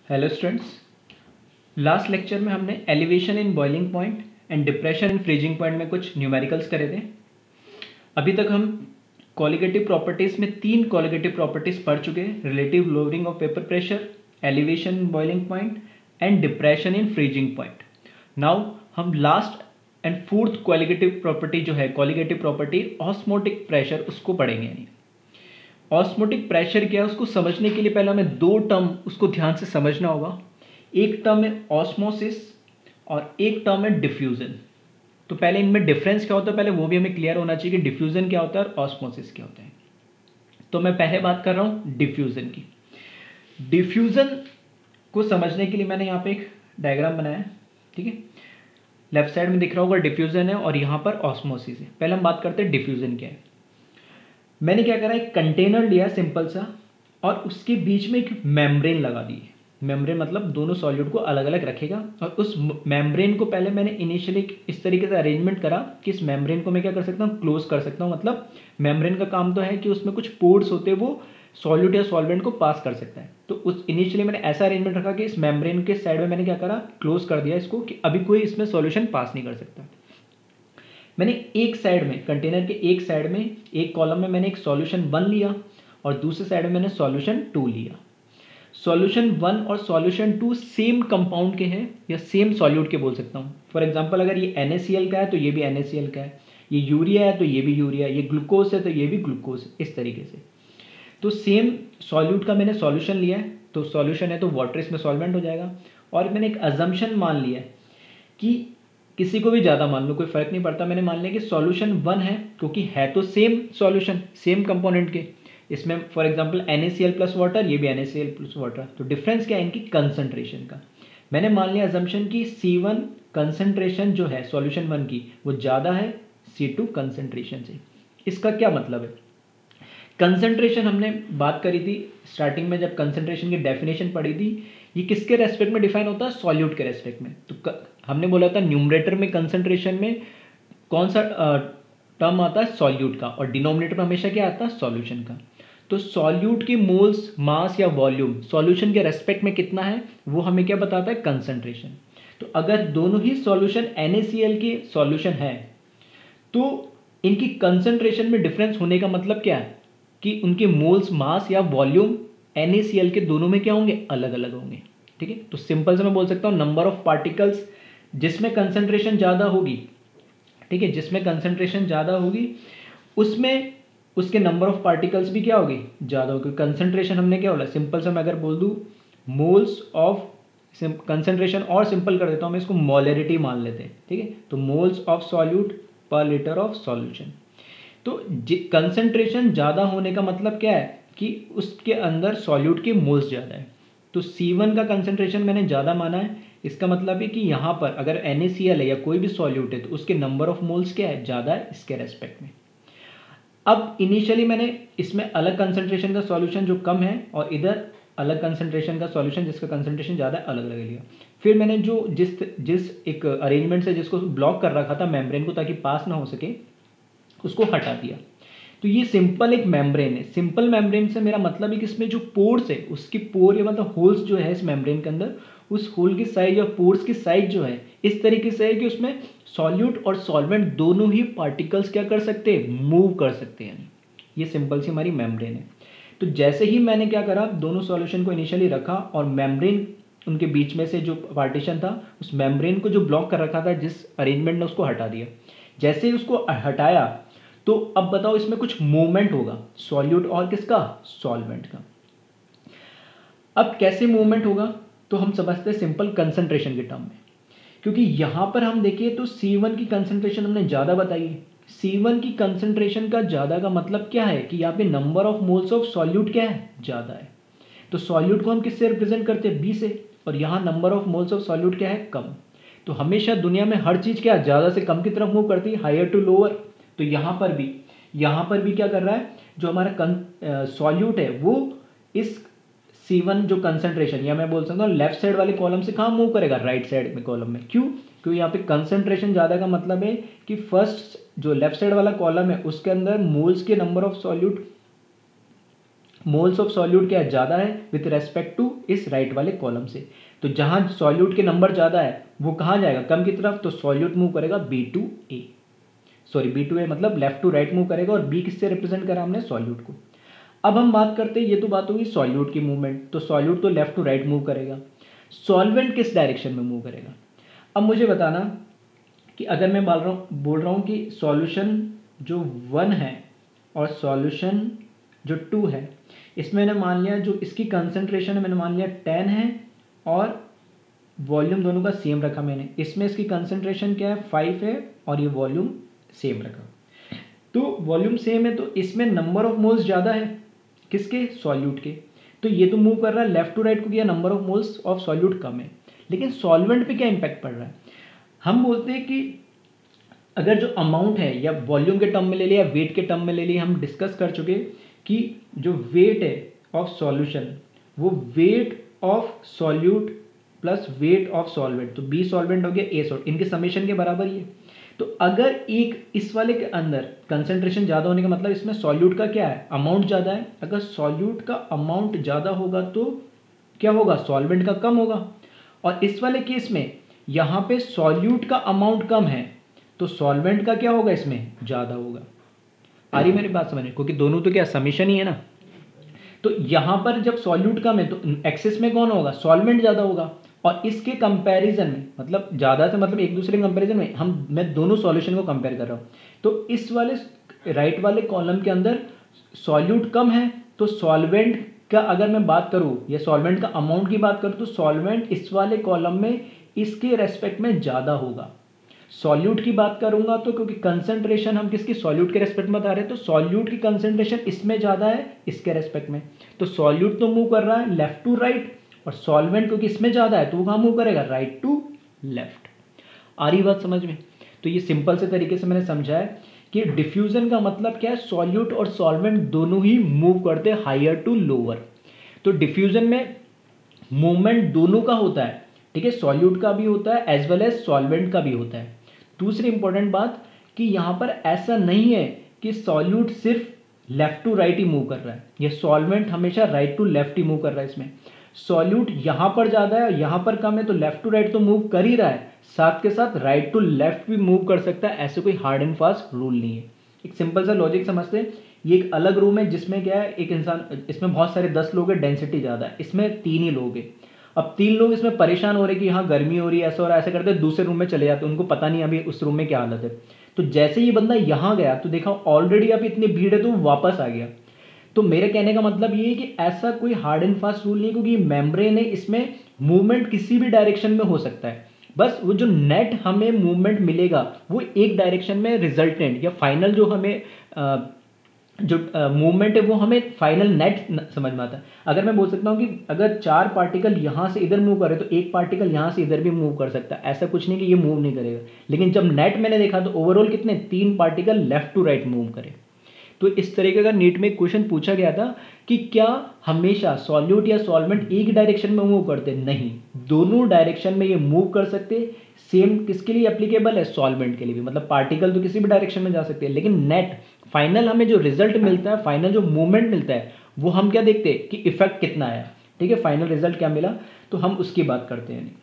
Hello students, last lecture में हमने elevation in boiling point and depression in freezing point में कुछ numericals करे थे। अभी तक हम क्वालिटेटिव प्रॉपर्टीज़ में 3 क्वालिटेटिव प्रॉपर्टीज़ पढ़ चुके हैं: relative lowering of vapour pressure, elevation in boiling point and depression in freezing point. Now हम last and fourth qualitative property जो है क्वालिटेटिव प्रॉपर्टी ऑस्मोटिक प्रेशर, उसको पढ़ेंगे। यानी ऑस्मोटिक प्रेशर क्या है उसको समझने के लिए पहले हमें 2 टर्म उसको ध्यान से समझना होगा। एक टर्म है ऑस्मोसिस और एक टर्म है डिफ्यूजन। तो पहले इनमें डिफरेंस क्या होता है पहले वो भी हमें क्लियर होना चाहिए कि डिफ्यूजन क्या होता है और ऑस्मोसिस क्या होता है। तो मैं पहले बात कर रहा हूँ डिफ्यूजन की। डिफ्यूजन को समझने के लिए मैंने यहाँ पे एक डायग्राम बनाया है, ठीक है। लेफ्ट साइड में दिख रहा होगा डिफ्यूजन है और यहाँ पर ऑस्मोसिस है। पहले हम बात करते हैं डिफ्यूजन क्या है। मैंने क्या करा, एक कंटेनर लिया सिंपल सा और उसके बीच में एक मेम्ब्रेन लगा दी। मेम्ब्रेन मतलब दोनों सॉल्यूट को अलग अलग रखेगा और उस मेम्ब्रेन को पहले मैंने इनिशियली इस तरीके से अरेंजमेंट करा कि इस मेम्ब्रेन को मैं क्या कर सकता हूँ, क्लोज कर सकता हूँ। मतलब मेम्ब्रेन का काम तो है कि उसमें कुछ पोर्स होते हैं, वो सॉल्यूट या सॉल्वेंट को पास कर सकता है। तो उस इनिशियली मैंने ऐसा अरेंजमेंट रखा कि इस मेम्ब्रेन के साइड में मैंने क्या करा, क्लोज कर दिया इसको कि अभी कोई इसमें सॉल्यूशन पास नहीं कर सकता। मैंने एक साइड में कंटेनर के एक साइड में एक कॉलम में मैंने एक सॉल्यूशन 1 लिया और दूसरे साइड में मैंने सॉल्यूशन 2 लिया। सॉल्यूशन 1 और सॉल्यूशन 2 सेम कंपाउंड के हैं या सेम सॉल्यूट के बोल सकता हूँ। फॉर एग्जांपल अगर ये NaCl का है तो ये भी NaCl का है, ये यूरिया है तो ये भी यूरिया, ये ग्लूकोज है तो ये भी ग्लूकोज, इस तरीके से। तो सेम सॉल्यूट का मैंने सॉल्यूशन लिया है, तो सॉल्यूशन है तो वाटर इसमें सॉल्वेंट हो जाएगा। और मैंने एक अजम्पशन मान लिया है कि किसी को भी ज़्यादा मान लो, कोई फर्क नहीं पड़ता। मैंने मान लिया कि सॉल्यूशन 1 है क्योंकि है तो सेम सॉल्यूशन सेम कंपोनेंट के। इसमें for example NaCl plus water, ये भी NaCl प्लस वाटर। तो डिफरेंस क्या है इनकी, कंसंट्रेशन का। मैंने मान लिया अजम्पशन कि C1 कंसंट्रेशन जो है सॉल्यूशन 1 की वो ज़्यादा है C2 कंसंट्रेशन से। इसका क्या मतलब है, कंसंट्रेशन हमने बात करी थी स्टार्टिंग में जब कंसंट्रेशन की डेफिनेशन पढ़ी थी। ये किसके रेस्पेक्ट में डिफाइन होता है, सॉल्यूट के रेस्पेक्ट में। तो हमने बोला था न्यूमरेटर में कंसंट्रेशन में कौन सा टर्म आता है, सॉल्यूट का, और डिनोमिनेटर में हमेशा क्या आता है, सॉल्यूशन का। तो सॉल्यूट की मोल्स मास या वॉल्यूम सॉल्यूशन के रेस्पेक्ट में कितना है वो हमें क्या बताता है, कंसंट्रेशन। तो अगर दोनों ही सॉल्यूशन NaCl के सॉल्यूशन है तो इनकी कंसंट्रेशन में डिफरेंस होने का मतलब क्या है कि उनके मोल्स मास या वॉल्यूम NaCl के दोनों में क्या होंगे, अलग अलग होंगे, ठीक है। तो सिंपल से मैं बोल सकता हूँ नंबर ऑफ पार्टिकल्स जिसमें कंसंट्रेशन ज़्यादा होगी, ठीक है, जिसमें कंसंट्रेशन ज़्यादा होगी उसमें उसके नंबर ऑफ पार्टिकल्स भी क्या होगी, ज़्यादा होगी। कंसंट्रेशन हमने क्या बोला, सिंपल से मैं अगर बोल दूँ मोल्स ऑफ कंसंट्रेशन, और सिंपल कर देता हूँ मैं इसको, मोलरिटी मान लेते हैं, ठीक है। तो मोल्स ऑफ सॉल्यूट पर लीटर ऑफ सॉल्यूशन। तो कंसंट्रेशन ज़्यादा होने का मतलब क्या है कि उसके अंदर सॉल्यूट के मोल्स ज़्यादा है। तो C1 का कंसंट्रेशन मैंने ज़्यादा माना है, इसका मतलब है कि यहाँ पर अगर NaCl है या कोई भी सॉल्यूट है तो उसके नंबर ऑफ मोल्स क्या है, ज़्यादा है इसके रेस्पेक्ट में। अब इनिशियली मैंने इसमें अलग कंसंट्रेशन का सॉल्यूशन जो कम है और इधर अलग कंसंट्रेशन का सॉल्यूशन जिसका कंसंट्रेशन ज़्यादा है, अलग अलग लिया। फिर मैंने जो जिस जिस एक अरेंजमेंट से जिसको ब्लॉक कर रखा था मेम्ब्रेन को ताकि पास ना हो सके, उसको हटा दिया। तो ये सिंपल एक मेम्ब्रेन है। सिंपल मेम्ब्रेन से मेरा मतलब है कि इसमें जो पोर्स है उसकी पोर या मतलब होल्स जो है इस मेम्ब्रेन के अंदर, उस होल की साइज या पोर्स की साइज जो है इस तरीके से है कि उसमें सॉल्यूट और सॉल्वेंट दोनों ही पार्टिकल्स क्या कर सकते हैं, मूव कर सकते हैं। ये सिंपल सी हमारी मेम्ब्रेन है। तो जैसे ही मैंने क्या करा, दोनों सॉल्यूशन को इनिशियली रखा और मेम्ब्रेन उनके बीच में से जो पार्टीशन था उस मेम्ब्रेन को जो ब्लॉक कर रखा था जिस अरेंजमेंट ने, उसको हटा दिया। जैसे ही उसको हटाया तो अब बताओ इसमें कुछ मूवमेंट होगा, सॉल्यूट और किसका, सॉल्वेंट का। अब कैसे मूवमेंट होगा तो हम समझते हैं सिंपल कंसंट्रेशन के टर्म में, क्योंकि यहां पर हम देखिए तो C1 की कंसंट्रेशन हमने ज़्यादा बताई है। C1 की कंसंट्रेशन का ज़्यादा का मतलब क्या है कि यहाँ पे number of moles of solute क्या है, ज़्यादा है। तो सॉल्यूट को हम किससे रिप्रेजेंट करते हैं, B से, और यहाँ number of moles of solute क्या है, कम। तो हमेशा दुनिया में हर चीज़ क्या ज़्यादा से कम की तरफ मूव करती है, हायर टू लोअर। तो यहाँ पर भी क्या कर रहा है, जो हमारा सॉल्यूट है वो इस C1 जो कंसंट्रेशन, या मैं बोल सकता हूँ लेफ्ट साइड वाले कॉलम से कहाँ मूव करेगा, राइट साइड में कॉलम में। क्यों, क्योंकि यहाँ पे कंसंट्रेशन ज़्यादा का मतलब है कि फर्स्ट जो लेफ्ट साइड वाला कॉलम है उसके अंदर मोल्स के number of solute moles of solute क्या ज़्यादा है विथ रेस्पेक्ट टू इस राइट वाले कॉलम से। तो जहाँ सॉल्यूट के नंबर ज़्यादा है वो कहाँ जाएगा, कम की तरफ, तो सॉल्यूट मूव करेगा B2A, सॉरी B2A मतलब लेफ्ट टू राइट मूव करेगा, और बी किससे रिप्रेजेंट करा हमने, सॉल्यूट को। अब हम बात करते हैं, ये तो बात होगी सॉल्यूट की मूवमेंट, तो सॉल्यूट तो लेफ्ट टू राइट मूव करेगा, सॉल्वेंट किस डायरेक्शन में मूव करेगा। अब मुझे बताना कि अगर मैं बोल रहा हूँ कि सॉल्यूशन जो 1 है और सॉल्यूशन जो 2 है, इसमें मैंने मान लिया जो इसकी कंसंट्रेशन है मैंने मान लिया 10 है, और वॉल्यूम दोनों का सेम रखा मैंने, इसमें इसकी कंसंट्रेशन क्या है 5 है, और ये वॉल्यूम सेम रखा। तो वॉल्यूम सेम है तो इसमें नंबर ऑफ मोल्स ज़्यादा है किसके, सॉल्यूट के, तो ये तो मूव कर रहा है लेफ्ट टू राइट को, किया number of moles of solute कम है। लेकिन सॉल्वेंट पे क्या इंपैक्ट पड़ रहा है, हम बोलते हैं कि अगर जो अमाउंट है या वॉल्यूम के टर्म में ले लिया या वेट के टर्म में ले लिया, हम डिस्कस कर चुके कि जो वेट है ऑफ सॉल्यूशन वो weight of solute plus weight of solvent, तो बी सॉल्वेंट हो गया ए सॉल्ट, इनके समेशन के बराबर ही है। तो अगर एक इस वाले के अंदर कंसंट्रेशन ज़्यादा होने का मतलब इसमें सॉल्यूट का क्या है, अमाउंट ज़्यादा है, अगर सॉल्यूट का अमाउंट ज़्यादा होगा तो क्या होगा, सॉल्वेंट का कम होगा। और इस वाले केस में यहाँ पे सॉल्यूट का अमाउंट कम है तो सॉल्वेंट का क्या होगा, इसमें ज़्यादा होगा। आ रही मेरी बात समझ, क्योंकि दोनों तो क्या समीशन ही है ना। तो यहाँ पर जब सॉल्यूट कम है तो एक्सेस में कौन होगा, सॉल्वेंट ज़्यादा होगा, और इसके कंपैरिजन में मतलब ज़्यादा से मतलब एक दूसरे के कंपैरिजन में मैं दोनों सॉल्यूशन को कंपेयर कर रहा हूँ। तो इस वाले राइट वाले कॉलम के अंदर सॉल्यूट कम है तो सॉल्वेंट का अगर मैं बात करूँ या सॉल्वेंट का अमाउंट की बात करूँ तो सॉल्वेंट इस वाले कॉलम में इसके रेस्पेक्ट में ज़्यादा होगा। सॉल्यूट की बात करूंगा तो क्योंकि कंसंट्रेशन हम किसकी, सॉल्यूट के रेस्पेक्ट में बता रहे हैं, तो सॉल्यूट की कंसंट्रेशन इसमें ज़्यादा है इसके रेस्पेक्ट में, तो सॉल्यूट तो मूव कर रहा है लेफ्ट टू राइट, और सॉल्वेंट क्योंकि इसमें ज़्यादा है तो वो कहाँ मूव करेगा, राइट टू लेफ्ट। आ रही बात समझ में। तो ये सिंपल से तरीके से मैंने समझा है कि डिफ्यूजन का मतलब क्या है, सॉल्यूट और सॉल्वेंट दोनों ही मूव करते हैं हायर टू लोअर। तो डिफ्यूजन में मूवमेंट दोनों का होता है, ठीक है, सॉल्यूट का भी होता है एज वेल एज सॉल्वेंट का भी होता है। दूसरी इंपॉर्टेंट बात कि यहाँ पर ऐसा नहीं है कि सॉल्यूट सिर्फ लेफ्ट टू राइट ही मूव कर रहा है, ये सॉल्वेंट हमेशा राइट टू लेफ्ट ही मूव कर रहा है। इसमें सॉल्यूट यहाँ पर ज़्यादा है यहाँ पर कम है तो लेफ्ट टू राइट तो मूव कर ही रहा है, साथ के साथ राइट टू लेफ्ट भी मूव कर सकता है, ऐसे कोई हार्ड एंड फास्ट रूल नहीं है। एक सिंपल सा लॉजिक समझते हैं, ये एक अलग रूम है जिसमें क्या है, एक इंसान, इसमें बहुत सारे 10 लोग हैं, डेंसिटी ज़्यादा है, इसमें 3 ही लोग हैं। अब 3 लोग इसमें परेशान हो रहे कि हाँ गर्मी हो रही है, ऐसा हो रहा है, ऐसे करते दूसरे रूम में चले जाते, उनको पता नहीं अभी उस रूम में क्या हालत है। तो जैसे ही बंदा यहाँ गया तो देखा ऑलरेडी अभी इतनी भीड़ है तो वापस आ गया। तो मेरे कहने का मतलब ये है कि ऐसा कोई हार्ड एंड फास्ट रूल नहीं है, क्योंकि मेम्ब्रेन है, इसमें मूवमेंट किसी भी डायरेक्शन में हो सकता है, बस वो जो नेट हमें मूवमेंट मिलेगा वो एक डायरेक्शन में रिजल्टेंट या फाइनल जो हमें जो मूवमेंट है वो हमें फाइनल नेट समझ में आता है। अगर मैं बोल सकता हूँ कि अगर 4 पार्टिकल यहाँ से इधर मूव करे तो एक पार्टिकल यहाँ से इधर भी मूव कर सकता है, ऐसा कुछ नहीं कि ये मूव नहीं करेगा। लेकिन जब नेट मैंने देखा तो ओवरऑल कितने 3 particle left to right move करे। तो इस तरीके का नीट में एक क्वेश्चन पूछा गया था कि क्या हमेशा सॉल्यूट या सॉल्वेंट एक डायरेक्शन में मूव करते, नहीं, दोनों डायरेक्शन में ये मूव कर सकते। सेम किसके लिए एप्लीकेबल है, सॉल्वेंट के लिए भी, मतलब पार्टिकल तो किसी भी डायरेक्शन में जा सकते हैं, लेकिन नेट फाइनल हमें जो रिजल्ट मिलता है, फाइनल जो मूवमेंट मिलता है, वो हम क्या देखते हैं कि इफेक्ट कितना आया, ठीक है, फाइनल रिजल्ट क्या मिला, तो हम उसकी बात करते हैं।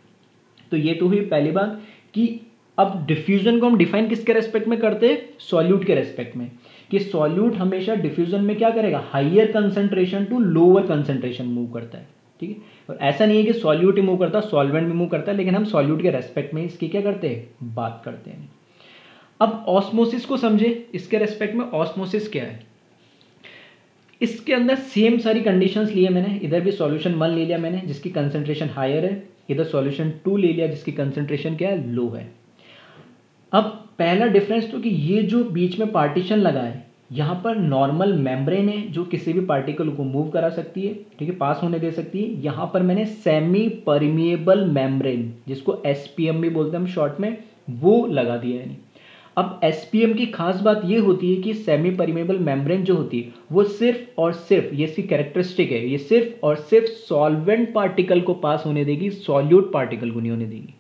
तो ये तो हुई पहली बात कि अब डिफ्यूजन को हम डिफाइन किसके रेस्पेक्ट में करते हैं, सॉल्यूट के रेस्पेक्ट में, कि सॉल्यूट हमेशा डिफ्यूजन में क्या करेगा, higher concentration to lower concentration move करता है, ठीक है। और ऐसा नहीं है कि सॉल्यूट ही मूव करता, सॉल्वेंट भी मूव करता है, लेकिन हम सॉल्यूट के रेस्पेक्ट में इसकी क्या करते हैं, बात करते हैं। अब ऑस्मोसिस को समझे, इसके रेस्पेक्ट में ऑस्मोसिस क्या है। इसके अंदर सेम सारी कंडीशंस लिए मैंने, इधर भी सॉल्यूशन 1 ले लिया मैंने जिसकी कंसंट्रेशन हायर है, इधर सॉल्यूशन 2 ले लिया जिसकी कंसंट्रेशन क्या है, लो है। अब पहला डिफरेंस तो कि ये जो बीच में पार्टीशन लगा है, यहाँ पर नॉर्मल मेम्ब्रेन है जो किसी भी पार्टिकल को मूव करा सकती है, ठीक है, पास होने दे सकती है। यहाँ पर मैंने सेमी परमिएबल मेम्ब्रेन, जिसको SPM भी बोलते हैं हम शॉर्ट में, वो लगा दिया है। अब SPM की खास बात ये होती है कि सेमी परमिएबल मेम्ब्रेन जो होती है वो सिर्फ और सिर्फ, ये इसकी कैरेक्टरिस्टिक है, ये सिर्फ और सिर्फ सॉल्वेंट पार्टिकल को पास होने देगी, सॉल्यूट पार्टिकल को नहीं होने देगी।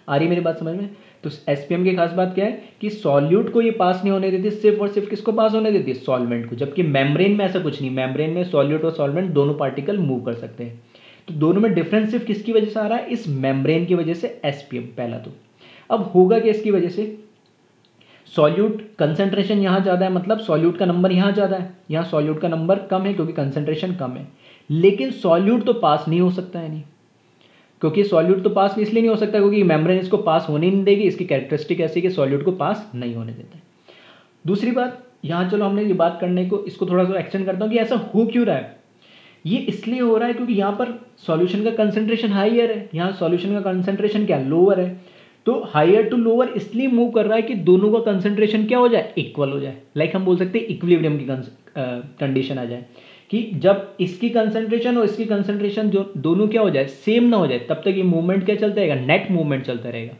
आ रही मेरी बात समझ में। तो एसपीएम की खास बात क्या है कि सॉल्यूट को ये पास नहीं होने देती, सिर्फ और सिर्फ किसको पास होने देती है, सॉल्वेंट को। जबकि मेम्ब्रेन में ऐसा कुछ नहीं, मेम्ब्रेन में सॉल्यूट और सॉल्वेंट दोनों पार्टिकल मूव कर सकते हैं। तो दोनों में डिफरेंस सिर्फ किसकी वजह से आ रहा है, इस मेम्ब्रेन की वजह से, एसपीएम पहला। तो अब होगा क्या इसकी वजह से, सॉल्यूट कंसंट्रेशन यहाँ ज़्यादा है, मतलब सॉल्यूट का नंबर यहाँ ज़्यादा है, यहाँ सॉल्यूट का नंबर कम है क्योंकि कंसंट्रेशन कम है। लेकिन सॉल्यूट तो पास नहीं हो सकता है, नहीं, क्योंकि सॉल्यूट तो पास इसलिए नहीं हो सकता क्योंकि मेम्ब्रेन इसको पास होने नहीं देगी। इसकी कैरेक्टरिस्टिक ऐसी कि सॉल्यूट को पास नहीं होने देता है। दूसरी बात, यहाँ चलो हमने ये बात करने को, इसको थोड़ा सा एक्सटेंड करता हूँ कि ऐसा हो क्यों रहा है। ये इसलिए हो रहा है क्योंकि यहाँ पर सॉल्यूशन का कंसंट्रेशन हाईयर है, यहाँ सॉल्यूशन का कंसंट्रेशन क्या, लोअर है। तो हायर टू लोअर इसलिए मूव कर रहा है कि दोनों का कंसंट्रेशन क्या हो जाए, इक्वल हो जाए। लाइक हम बोल सकते हैं इक्विलिब्रियम की कंडीशन आ जाए कि जब इसकी कंसंट्रेशन और इसकी कंसंट्रेशन जो दोनों क्या हो जाए, सेम ना हो जाए, तब तक ये मूवमेंट क्या चलता रहेगा, नेट मूवमेंट चलता रहेगा।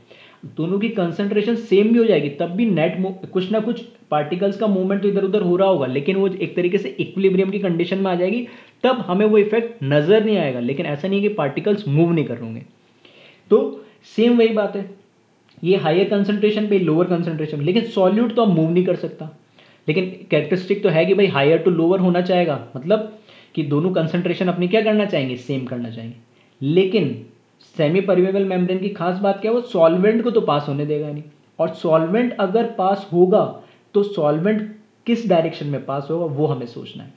दोनों की कंसंट्रेशन सेम भी हो जाएगी तब भी नेट कुछ ना कुछ पार्टिकल्स का मूवमेंट तो इधर उधर हो रहा होगा, लेकिन वो एक तरीके से इक्विलिब्रियम की कंडीशन में आ जाएगी, तब हमें वो इफेक्ट नजर नहीं आएगा। लेकिन ऐसा नहीं है कि पार्टिकल्स मूव नहीं कर रहे होंगे। तो सेम वही बात है, ये हायर कंसंट्रेशन पे लोअर कंसंट्रेशन, लेकिन सॉल्यूट तो अब मूव नहीं कर सकता। लेकिन कैरेक्टरिस्टिक तो है कि भाई हायर टू लोअर होना चाहेगा, मतलब कि दोनों कंसंट्रेशन अपनी क्या करना चाहेंगे, सेम करना चाहेंगे। लेकिन सेमी परमेबल मेम्ब्रेन की खास बात क्या है, वो सॉल्वेंट को तो पास होने देगा नहीं। और सॉल्वेंट अगर पास होगा तो सॉल्वेंट किस डायरेक्शन में पास होगा वो हमें सोचना है।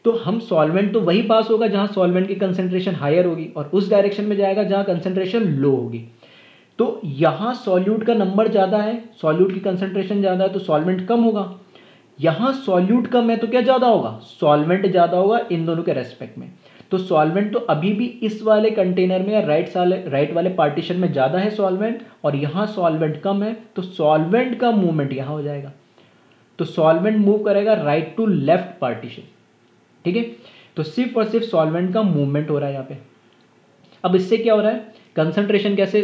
तो हम सॉल्वेंट तो वही पास होगा जहां सॉल्वेंट की कंसंट्रेशन हायर होगी, और उस डायरेक्शन में जाएगा जहां कंसंट्रेशन लो होगी। तो यहां सॉल्यूट का नंबर ज़्यादा है, सॉल्यूट की कंसंट्रेशन ज़्यादा है तो सॉल्वेंट कम होगा। यहां सॉल्यूट कम है तो क्या ज़्यादा होगा, सॉल्वेंट ज़्यादा होगा इन दोनों के रेस्पेक्ट में। तो सॉल्वेंट तो अभी भी इस वाले कंटेनर में, राइट वाले पार्टीशन में ज़्यादा है सॉल्वेंट, और यहां सॉल्वेंट कम है, तो सॉल्वेंट का मूवमेंट यहां हो जाएगा। तो सॉल्वेंट मूव करेगा राइट टू लेफ्ट पार्टीशन, ठीक है। तो सिर्फ और सिर्फ सॉल्वेंट का मूवमेंट हो रहा है यहाँ पे। अब इससे क्या हो रहा है, कंसंट्रेशन कैसे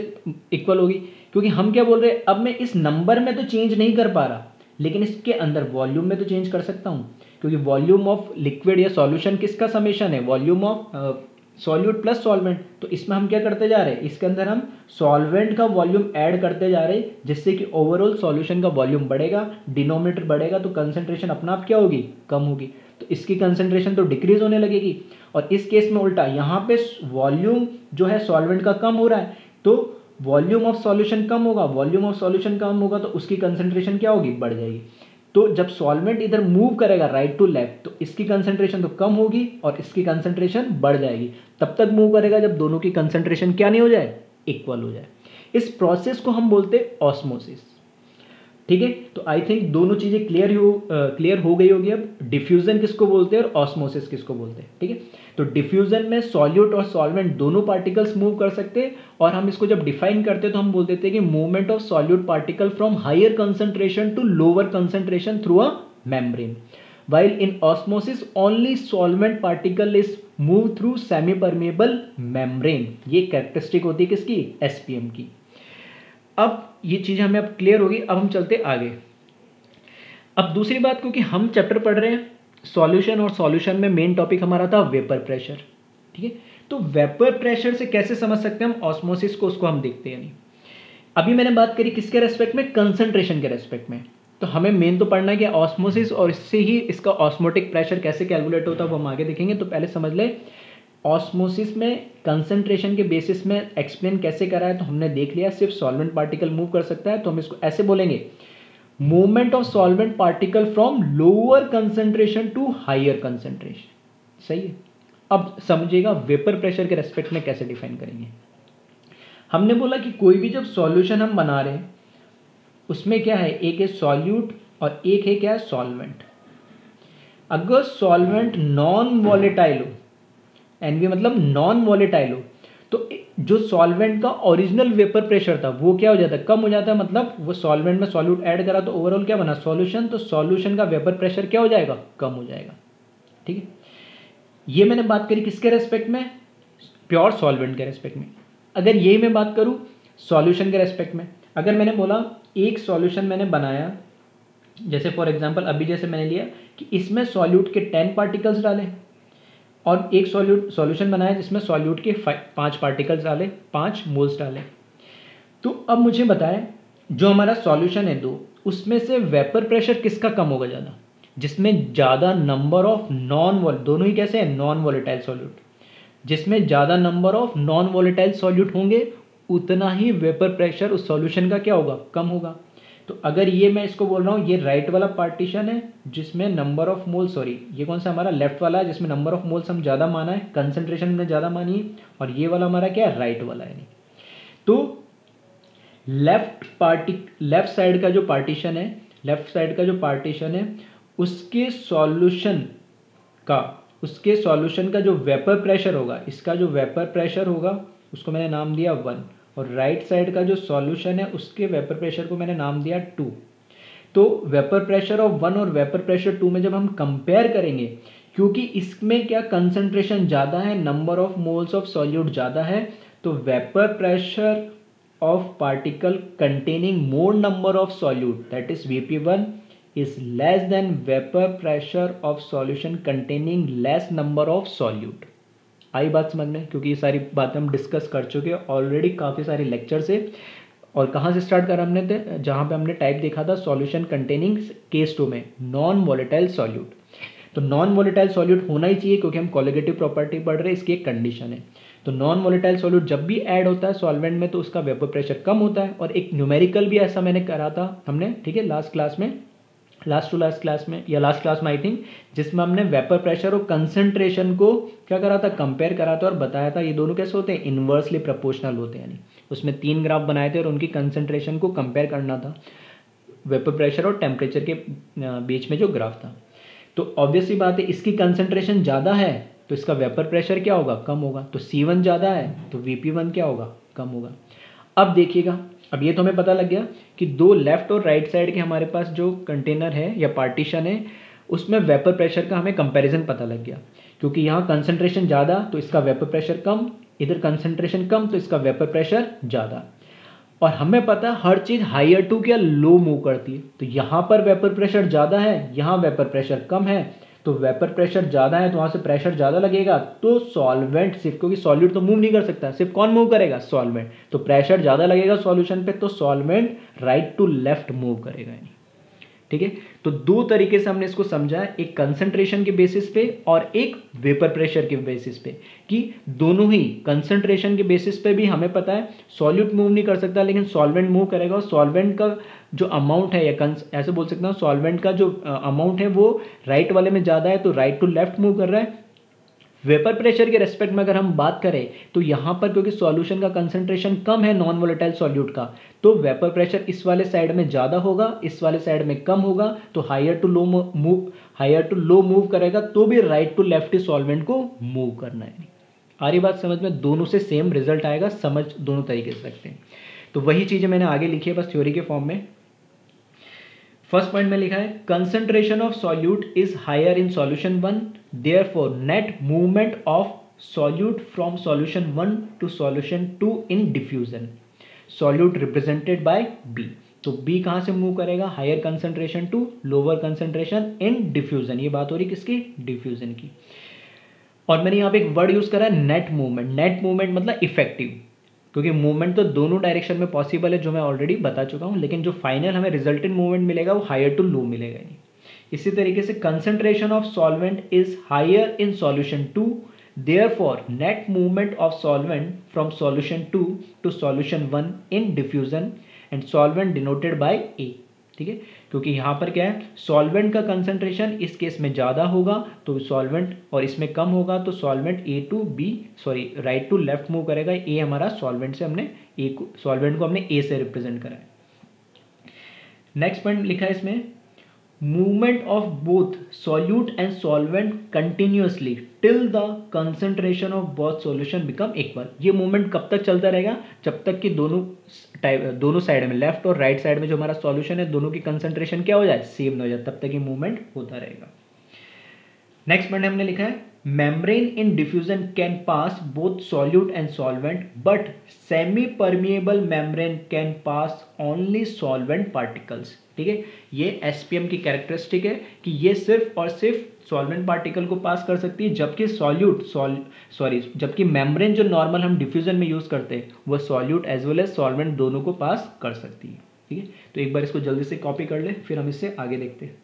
इक्वल होगी, क्योंकि हम क्या बोल रहे हैं, अब मैं इस नंबर में तो चेंज नहीं कर पा रहा, लेकिन इसके अंदर वॉल्यूम में तो चेंज कर सकता हूँ। क्योंकि वॉल्यूम ऑफ लिक्विड या सॉल्यूशन किसका समेशन है, volume of solute plus solvent. तो इसमें हम क्या करते जा रहे हैं, इसके अंदर हम सॉल्वेंट का वॉल्यूम ऐड करते जा रहे हैं, जिससे कि ओवरऑल सॉल्यूशन का वॉल्यूम बढ़ेगा, डिनोमिनेटर बढ़ेगा, तो कंसंट्रेशन अपना आप क्या होगी, कम होगी। तो इसकी कंसंट्रेशन तो डिक्रीज होने लगेगी। और इस केस में उल्टा, यहाँ पे वॉल्यूम जो है सॉल्वेंट का कम हो रहा है, तो वॉल्यूम ऑफ सॉल्यूशन कम होगा, वॉल्यूम ऑफ सॉल्यूशन कम होगा तो उसकी कंसंट्रेशन क्या होगी, बढ़ जाएगी। तो जब सॉल्वेंट इधर मूव करेगा राइट टू लेफ्ट, तो इसकी कंसंट्रेशन तो कम होगी और इसकी कंसंट्रेशन बढ़ जाएगी। तब तक मूव करेगा जब दोनों की कंसंट्रेशन क्या नहीं हो जाए, इक्वल हो जाए। इस प्रोसेस को हम बोलते हैं ऑस्मोसिस, ठीक है। तो आई थिंक दोनों चीजें क्लियर हो गई होगी। अब डिफ्यूजन किसको बोलते हैं और ऑस्मोसिस किसको बोलते हैं, ठीक है। तो डिफ्यूजन में सॉल्यूट और सॉल्वेंट दोनों पार्टिकल्स मूव कर सकते हैं, और हम इसको जब डिफाइन करते हैं तो हम बोल देते हैं कि movement of solute particle from higher concentration to lower concentration through a membrane, while in osmosis only solvent particle is move through semi permeable membrane। ये कैरेक्टरिस्टिक होती है किसकी, एसपीएम की। अब ये चीज़ हमें अब क्लियर होगी। अब हम चलते आगे। अब दूसरी बात, क्योंकि हम चैप्टर पढ़ रहे हैं सॉल्यूशन, और सॉल्यूशन में मेन टॉपिक हमारा था वेपर प्रेशर, ठीक है। तो वेपर प्रेशर से कैसे समझ सकते हैं हम ऑस्मोसिस को, उसको हम देखते हैं नहीं। अभी मैंने बात करी किसके रेस्पेक्ट में, कंसंट्रेशन के रेस्पेक्ट में। तो हमें मेन तो पढ़ना है कि ऑस्मोसिस, और इससे ही इसका ऑस्मोटिक प्रेशर कैसे कैलकुलेट होता है वो हम आगे देखेंगे। तो पहले समझ ले ऑस्मोसिस में कंसंट्रेशन के बेसिस में एक्सप्लेन कैसे करा है। तो हमने देख लिया सिर्फ सॉल्वेंट पार्टिकल मूव कर सकता है, तो हम इसको ऐसे बोलेंगे, movement of solvent particle from lower concentration to higher concentration, सही है। अब समझिएगा वेपर प्रेशर के रेस्पेक्ट में कैसे डिफाइन करेंगे। हमने बोला कि कोई भी जब सॉल्यूशन हम बना रहे हैं उसमें क्या है, एक है सॉल्यूट और एक है क्या है, सॉल्वेंट। अगर सॉल्वेंट नॉन वॉलेटाइल हो, एनवी मतलब नॉन वॉलेटाइल हो, तो जो सॉल्वेंट का ओरिजिनल वेपर प्रेशर था वो क्या हो जाता है, कम हो जाता है। मतलब वो सॉल्वेंट में सॉल्यूट ऐड करा तो ओवरऑल क्या बना, सॉल्यूशन। तो सॉल्यूशन का वेपर प्रेशर क्या हो जाएगा, कम हो जाएगा, ठीक है। ये मैंने बात करी किसके रेस्पेक्ट में, प्योर सॉल्वेंट के रेस्पेक्ट में। अगर ये मैं बात करूं सॉल्यूशन के रेस्पेक्ट में, अगर मैंने बोला एक सॉल्यूशन मैंने बनाया, जैसे फॉर एग्जांपल अभी जैसे मैंने लिया कि इसमें सॉल्यूट के 10 पार्टिकल्स डाले, और एक सॉल्यूशन बनाया जिसमें सॉल्यूट के 5 पार्टिकल्स डाले, 5 मोल्स डाले। तो अब मुझे बताएं जो हमारा सॉल्यूशन है दो, उसमें से वेपर प्रेशर किसका कम होगा ज़्यादा, जिसमें ज़्यादा नंबर ऑफ दोनों ही कैसे हैं, नॉन वॉलेटाइल सॉल्यूट, जिसमें ज़्यादा number of non volatile solute होंगे उतना ही वेपर प्रेशर उस सॉल्यूशन का क्या होगा, कम होगा। तो अगर ये मैं इसको बोल रहा हूँ, ये राइट वाला पार्टीशन है जिसमें नंबर ऑफ मोल, सॉरी ये कौन सा हमारा लेफ्ट वाला है जिसमें नंबर ऑफ मोल्स हम ज़्यादा माना है, कंसंट्रेशन में ज़्यादा मानी है, और ये वाला हमारा क्या है, राइट वाला है। तो लेफ्ट साइड का जो पार्टीशन है उसके सॉल्यूशन का जो वेपर प्रेशर होगा, इसका जो वेपर प्रेशर होगा उसको मैंने नाम दिया 1, और राइट साइड का जो सॉल्यूशन है उसके वेपर प्रेशर को मैंने नाम दिया 2। तो वेपर प्रेशर ऑफ 1 और वेपर प्रेशर 2 में जब हम कंपेयर करेंगे, क्योंकि इसमें क्या कंसंट्रेशन ज़्यादा है, number of moles of solute ज़्यादा है, तो vapour pressure of particle containing more number of solute, that is Vp1, is less than vapor pressure of solution containing less number of solute। आई बात समझ में, क्योंकि ये सारी बातें हम डिस्कस कर चुके हैं ऑलरेडी काफ़ी सारे लेक्चर से। और कहाँ से स्टार्ट करा हमने थे, जहाँ पे हमने टाइप देखा था सॉल्यूशन कंटेनिंग केस 2 में नॉन वॉलेटाइल सॉल्यूट। तो नॉन वॉलेटाइल सॉल्यूट होना ही चाहिए क्योंकि हम कोलिगेटिव प्रॉपर्टी पढ़ रहे हैं, इसकी एक कंडीशन है। तो नॉन वॉलेटाइल सॉल्यूट जब भी ऐड होता है सॉल्वेंट में तो उसका वेपर प्रेशर कम होता है। और एक न्यूमेरिकल भी ऐसा मैंने करा था हमने, ठीक है, लास्ट क्लास में आई थिंक, जिसमें हमने वेपर प्रेशर और कंसंट्रेशन को क्या करा था, कंपेयर करा था और बताया था ये दोनों कैसे होते हैं, इन्वर्सली प्रोपोर्शनल होते हैं। यानी उसमें 3 ग्राफ बनाए थे और उनकी कंसंट्रेशन को कंपेयर करना था वेपर प्रेशर और टेम्परेचर के बीच में जो ग्राफ था। तो ऑब्वियसली बात है, इसकी कंसंट्रेशन ज़्यादा है तो इसका वेपर प्रेशर क्या होगा, कम होगा। तो C1 ज़्यादा है तो Vp1 क्या होगा, कम होगा। अब देखिएगा, अब ये तो हमें पता लग गया कि दो लेफ्ट और राइट साइड के हमारे पास जो कंटेनर है या पार्टीशन है उसमें वेपर प्रेशर का हमें कंपैरिजन पता लग गया, क्योंकि यहाँ कंसंट्रेशन ज़्यादा तो इसका वेपर प्रेशर कम, इधर कंसंट्रेशन कम तो इसका वेपर प्रेशर ज़्यादा। और हमें पता है हर चीज़ हायर टू क्या लो मूव करती है। तो यहाँ पर वेपर प्रेशर ज़्यादा है, यहाँ वेपर प्रेशर कम है, तो वेपर प्रेशर ज़्यादा है तो वहाँ से प्रेशर ज़्यादा लगेगा। तो सॉल्वेंट सिर्फ, क्योंकि सॉल्यूट तो मूव नहीं कर सकता, सिर्फ कौन मूव करेगा, सॉल्वेंट। तो प्रेशर ज़्यादा लगेगा सॉल्यूशन पे तो solvent right to left move करेगा। ठीक है, तो दो तरीके से हमने इसको समझा है, एक कंसंट्रेशन के बेसिस पे और एक वेपर प्रेशर के बेसिस पे, कि दोनों ही कंसंट्रेशन के बेसिस पे भी हमें पता है सॉल्यूट मूव नहीं कर सकता लेकिन सॉल्वेंट मूव करेगा। और सॉल्वेंट का जो अमाउंट है या ऐसे बोल सकता हूँ, सॉल्वेंट का जो अमाउंट है वो राइट वाले में ज़्यादा है तो राइट टू लेफ्ट मूव कर रहा है। वेपर प्रेशर के रेस्पेक्ट में अगर हम बात करें तो यहाँ पर क्योंकि सॉल्यूशन का कंसंट्रेशन कम है नॉन वोलेटाइल सॉल्यूट का, तो वेपर प्रेशर इस वाले साइड में ज़्यादा होगा, इस वाले साइड में कम होगा। तो हायर टू लो मूव करेगा तो भी राइट टू लेफ्ट सॉल्वेंट को मूव करना है। आ रही बात समझ में, दोनों से सेम रिजल्ट आएगा, समझ दोनों तरीके से सकते हैं। तो वही चीज़ें मैंने आगे लिखी है बस थ्योरी के फॉर्म में। फर्स्ट पॉइंट में लिखा है concentration of solute is higher in solution 1, therefore net movement of solute from solution 1 to solution 2 in diffusion, solute represented by B. तो बी कहां से मूव करेगा, higher concentration to lower concentration in diffusion. ये बात हो रही किसकी, diffusion की। और मैंने यहाँ पे एक वर्ड यूज करा है नेट मूवमेंट। नेट मूवमेंट मतलब इफेक्टिव, क्योंकि मूवमेंट तो दोनों डायरेक्शन में पॉसिबल है जो मैं ऑलरेडी बता चुका हूँ, लेकिन जो फाइनल हमें रिजल्टेंट मूवमेंट मिलेगा वो हायर टू लो मिलेगा। इसी तरीके से concentration of solvent is higher in solution 2, therefore net movement of solvent from solution 2 to solution 1 in diffusion and solvent denoted by A. ठीक है, क्योंकि यहाँ पर क्या है, सॉल्वेंट का कंसंट्रेशन इस केस में ज़्यादा होगा तो सॉल्वेंट, और इसमें कम होगा तो solvent right to left move करेगा। ए हमारा सॉल्वेंट से हमने सॉल्वेंट को हमने ए से रिप्रेजेंट करा है। नेक्स्ट पॉइंट लिखा है इसमें movement of both solute and solvent continuously till the concentration of both solution become equal. ये मूवमेंट कब तक चलता रहेगा, जब तक कि दोनों साइड में, लेफ्ट और राइट साइड में जो हमारा सॉल्यूशन है दोनों की कंसंट्रेशन क्या हो जाए, सेम ना हो जाए, तब तक ये मूवमेंट होता रहेगा। नेक्स्ट पॉइंट हमने लिखा है membrane in diffusion can pass both solute and solvent but semi permeable membrane can pass only solvent particles. ठीक है, ये एसपीएम की कैरेक्टरिस्टिक है कि ये सिर्फ और सिर्फ सॉल्वेंट पार्टिकल को पास कर सकती है, जबकि जबकि मेम्ब्रेन जो नॉर्मल हम डिफ्यूजन में यूज करते हैं वो solute as well as solvent दोनों को पास कर सकती है। ठीक है, तो एक बार इसको जल्दी से कॉपी कर ले, फिर हम इससे आगे देखते हैं।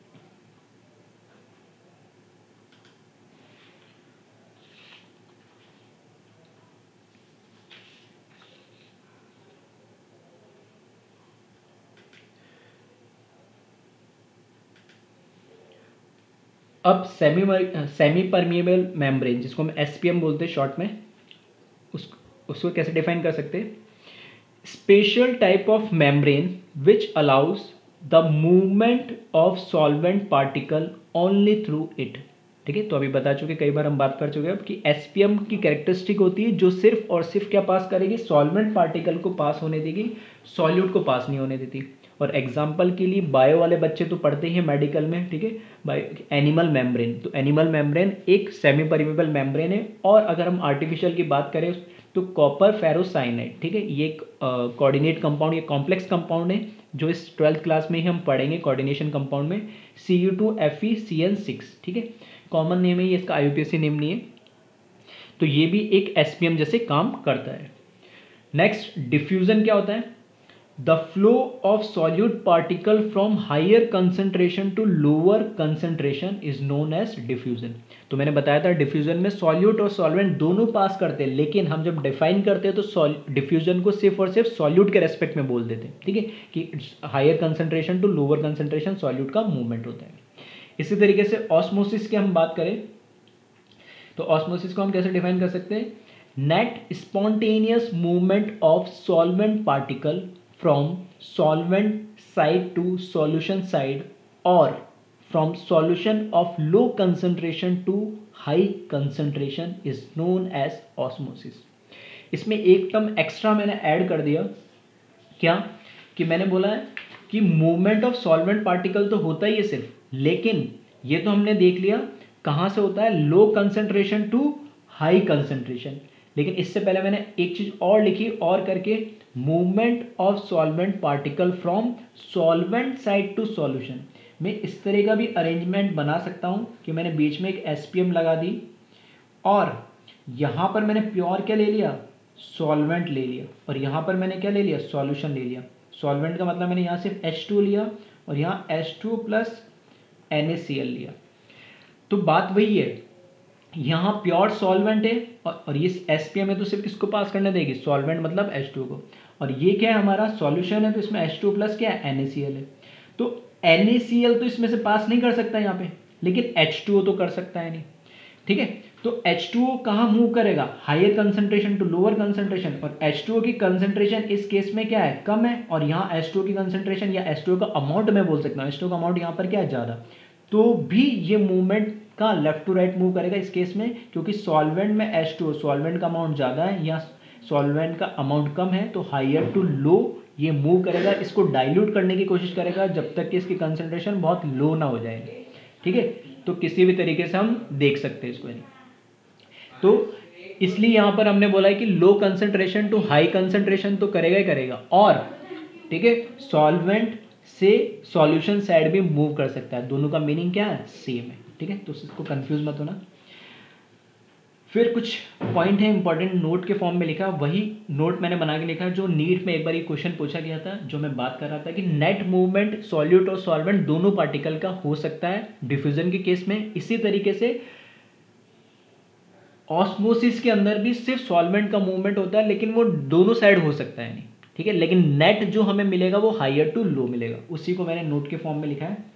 अब सेमी परमिएबल मेम्ब्रेन, जिसको हम एसपीएम बोलते हैं शॉर्ट में, उसको कैसे डिफाइन कर सकते हैं? Special type of membrane which allows the movement of solvent particle only through it. ठीक है, तो अभी बता चुके, कई बार हम बात कर चुके हैं कि एसपीएम की कैरेक्टरिस्टिक होती है जो सिर्फ और सिर्फ क्या पास करेगी? सॉल्वेंट पार्टिकल को पास होने देगी, सॉल्यूट को पास नहीं होने देती। और एग्जाम्पल के लिए बायो वाले बच्चे तो पढ़ते ही हैं मेडिकल में, ठीक है, एनिमल मेम्ब्रेन, तो एनिमल मेम्ब्रेन एक सेमी परमिएबल मेम्ब्रेन है। और अगर हम आर्टिफिशियल की बात करें तो कॉपर फेरोसाइनाइड, ठीक है, ये एक कोऑर्डिनेट कंपाउंड, ये कॉम्प्लेक्स कंपाउंड है जो इस 12th क्लास में ही हम पढ़ेंगे कोऑर्डिनेशन कंपाउंड में, Cu2FeCN6, ठीक है, कॉमन नेम है ये, इसका IUPAC नेम नहीं है। तो ये भी एक एसपीएम जैसे काम करता है। नेक्स्ट, डिफ्यूजन क्या होता है? The flow of solute particle from higher concentration to lower concentration is known as diffusion. तो मैंने बताया था डिफ्यूजन में सॉल्यूट और सॉल्वेंट दोनों पास करते हैं, लेकिन हम जब डिफाइन करते हैं तो डिफ्यूजन को सिर्फ और सिर्फ सॉल्यूट के रेस्पेक्ट में बोल देते हैं, ठीक है, कि higher concentration to lower concentration solute का मूवमेंट होता है। इसी तरीके से ऑस्मोसिस की हम बात करें तो ऑस्मोसिस को हम कैसे डिफाइन कर सकते हैं? Net spontaneous movement of solvent particle from solvent side to solution side और from solution of low concentration to high concentration is known as osmosis. इसमें एक टर्म एक्स्ट्रा मैंने ऐड कर दिया, क्या कि मैंने बोला है कि मूवमेंट ऑफ सॉल्वेंट पार्टिकल तो होता ही है सिर्फ, लेकिन ये तो हमने देख लिया कहाँ से होता है, low concentration to high concentration. लेकिन इससे पहले मैंने एक चीज और लिखी और करके, movement of solvent particle from solvent side to solution. मैं इस तरह का भी अरेंजमेंट बना सकता हूं कि मैंने बीच में एक एसपीएम लगा दी और यहां पर मैंने प्योर क्या ले लिया, सॉल्वेंट ले लिया, और यहां पर मैंने क्या ले लिया, सॉल्यूशन ले लिया। सॉल्वेंट का मतलब मैंने यहां सिर्फ H2 लिया और यहां H2 प्लस NaCl लिया। तो बात वही है, यहाँ प्योर सॉल्वेंट है और ये एसपीएम है तो सिर्फ किसको पास करने देगी, सॉल्वेंट मतलब H2 को, और ये क्या है हमारा सॉल्यूशन है तो इसमें H2 प्लस क्या है, NaCl है। तो NaCl तो इसमें से पास नहीं कर सकता यहाँ पे, लेकिन H2O तो कर सकता है नहीं, ठीक है। तो H2O कहाँ मूव करेगा, higher concentration to lower concentration, और H2O की कंसंट्रेशन इस केस में क्या है, कम है, और यहाँ H2O की कंसंट्रेशन या H2O का अमाउंट मैं बोल सकता हूँ, H2O का अमाउंट यहाँ पर क्या है, ज़्यादा, तो भी ये मूवमेंट का लेफ्ट टू राइट मूव करेगा इस केस में, क्योंकि सॉल्वेंट में H2O, सॉल्वेंट का अमाउंट ज़्यादा है या सॉल्वेंट का अमाउंट कम है, तो हायर टू लो ये मूव करेगा, इसको डाइल्यूट करने की कोशिश करेगा जब तक कि इसकी कंसंट्रेशन बहुत लो ना हो जाए, ठीक है। तो किसी भी तरीके से हम देख सकते हैं इसको, तो इसलिए यहां पर हमने बोला है कि low concentration to high concentration तो करेगा ही करेगा, और ठीक है सॉल्वेंट से सॉल्यूशन साइड भी मूव कर सकता है, दोनों का मीनिंग क्या है, सेम है, ठीक है, तो इसको कंफ्यूज मत होना। फिर कुछ पॉइंट है इंपॉर्टेंट, नोट के फॉर्म में लिखा, वही नोट मैंने बना के लिखा जो नीट में एक बार ये क्वेश्चन पूछा गया था, जो मैं बात कर रहा था कि नेट मूवमेंट सॉल्यूट और सॉल्वेंट दोनों पार्टिकल का हो सकता है डिफ्यूजन के केस में। इसी तरीके से ऑस्मोसिस के अंदर भी सिर्फ सॉल्वेंट का मूवमेंट होता है, लेकिन वो दोनों साइड हो सकता है नहीं, ठीक है, लेकिन नेट जो हमें मिलेगा वो हायर टू लो मिलेगा, उसी को मैंने नोट के फॉर्म में लिखा है।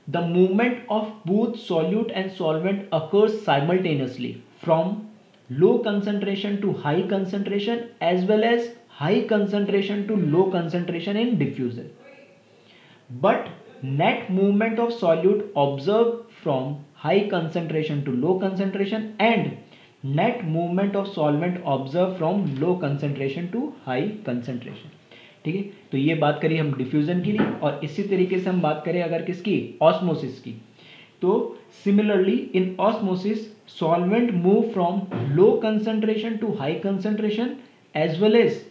The movement of both solute and solvent occurs simultaneously from low concentration to high concentration as well as high concentration to low concentration in diffusion, but net movement of solute observed from high concentration to low concentration and net movement of solvent observed from low concentration to high concentration, ठीक है। तो ये बात करी हम diffusion की लिए, और इसी तरीके से हम बात करें अगर किसकी, ऑस्मोसिस की, तो similarly in osmosis solvent move from low concentration to high concentration as well as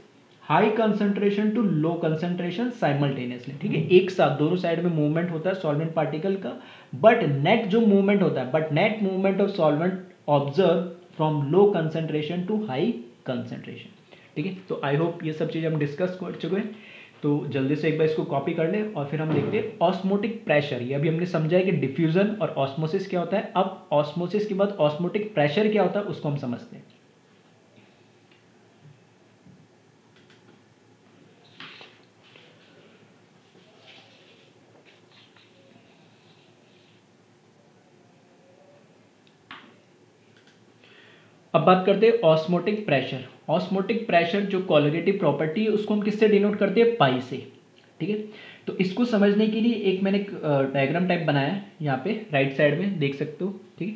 high concentration to low concentration simultaneously, ठीक है, एक साथ दोनों साइड में मूवमेंट होता है सॉल्वेंट पार्टिकल का, बट नेट जो मूवमेंट होता है, but net movement of solvent observe from low concentration to high concentration, ठीक है। तो आई होप ये सब चीज़ हम डिस्कस कर चुके हैं। तो जल्दी से एक बार इसको कॉपी कर ले और फिर हम देखते हैं ऑस्मोटिक प्रेशर। ये अभी हमने समझा है कि डिफ्यूजन और ऑस्मोसिस क्या होता है। अब ऑस्मोसिस के बाद ऑस्मोटिक प्रेशर क्या होता है उसको हम समझते हैं। अब बात करते हैं ऑस्मोटिक प्रेशर। ऑस्मोटिक प्रेशर जो कोलिगेटिव प्रॉपर्टी है उसको हम किससे डिनोट करते हैं, पाई से। ठीक है, तो इसको समझने के लिए एक मैंने डायग्राम टाइप बनाया है यहाँ पे राइट साइड में देख सकते हो। ठीक है,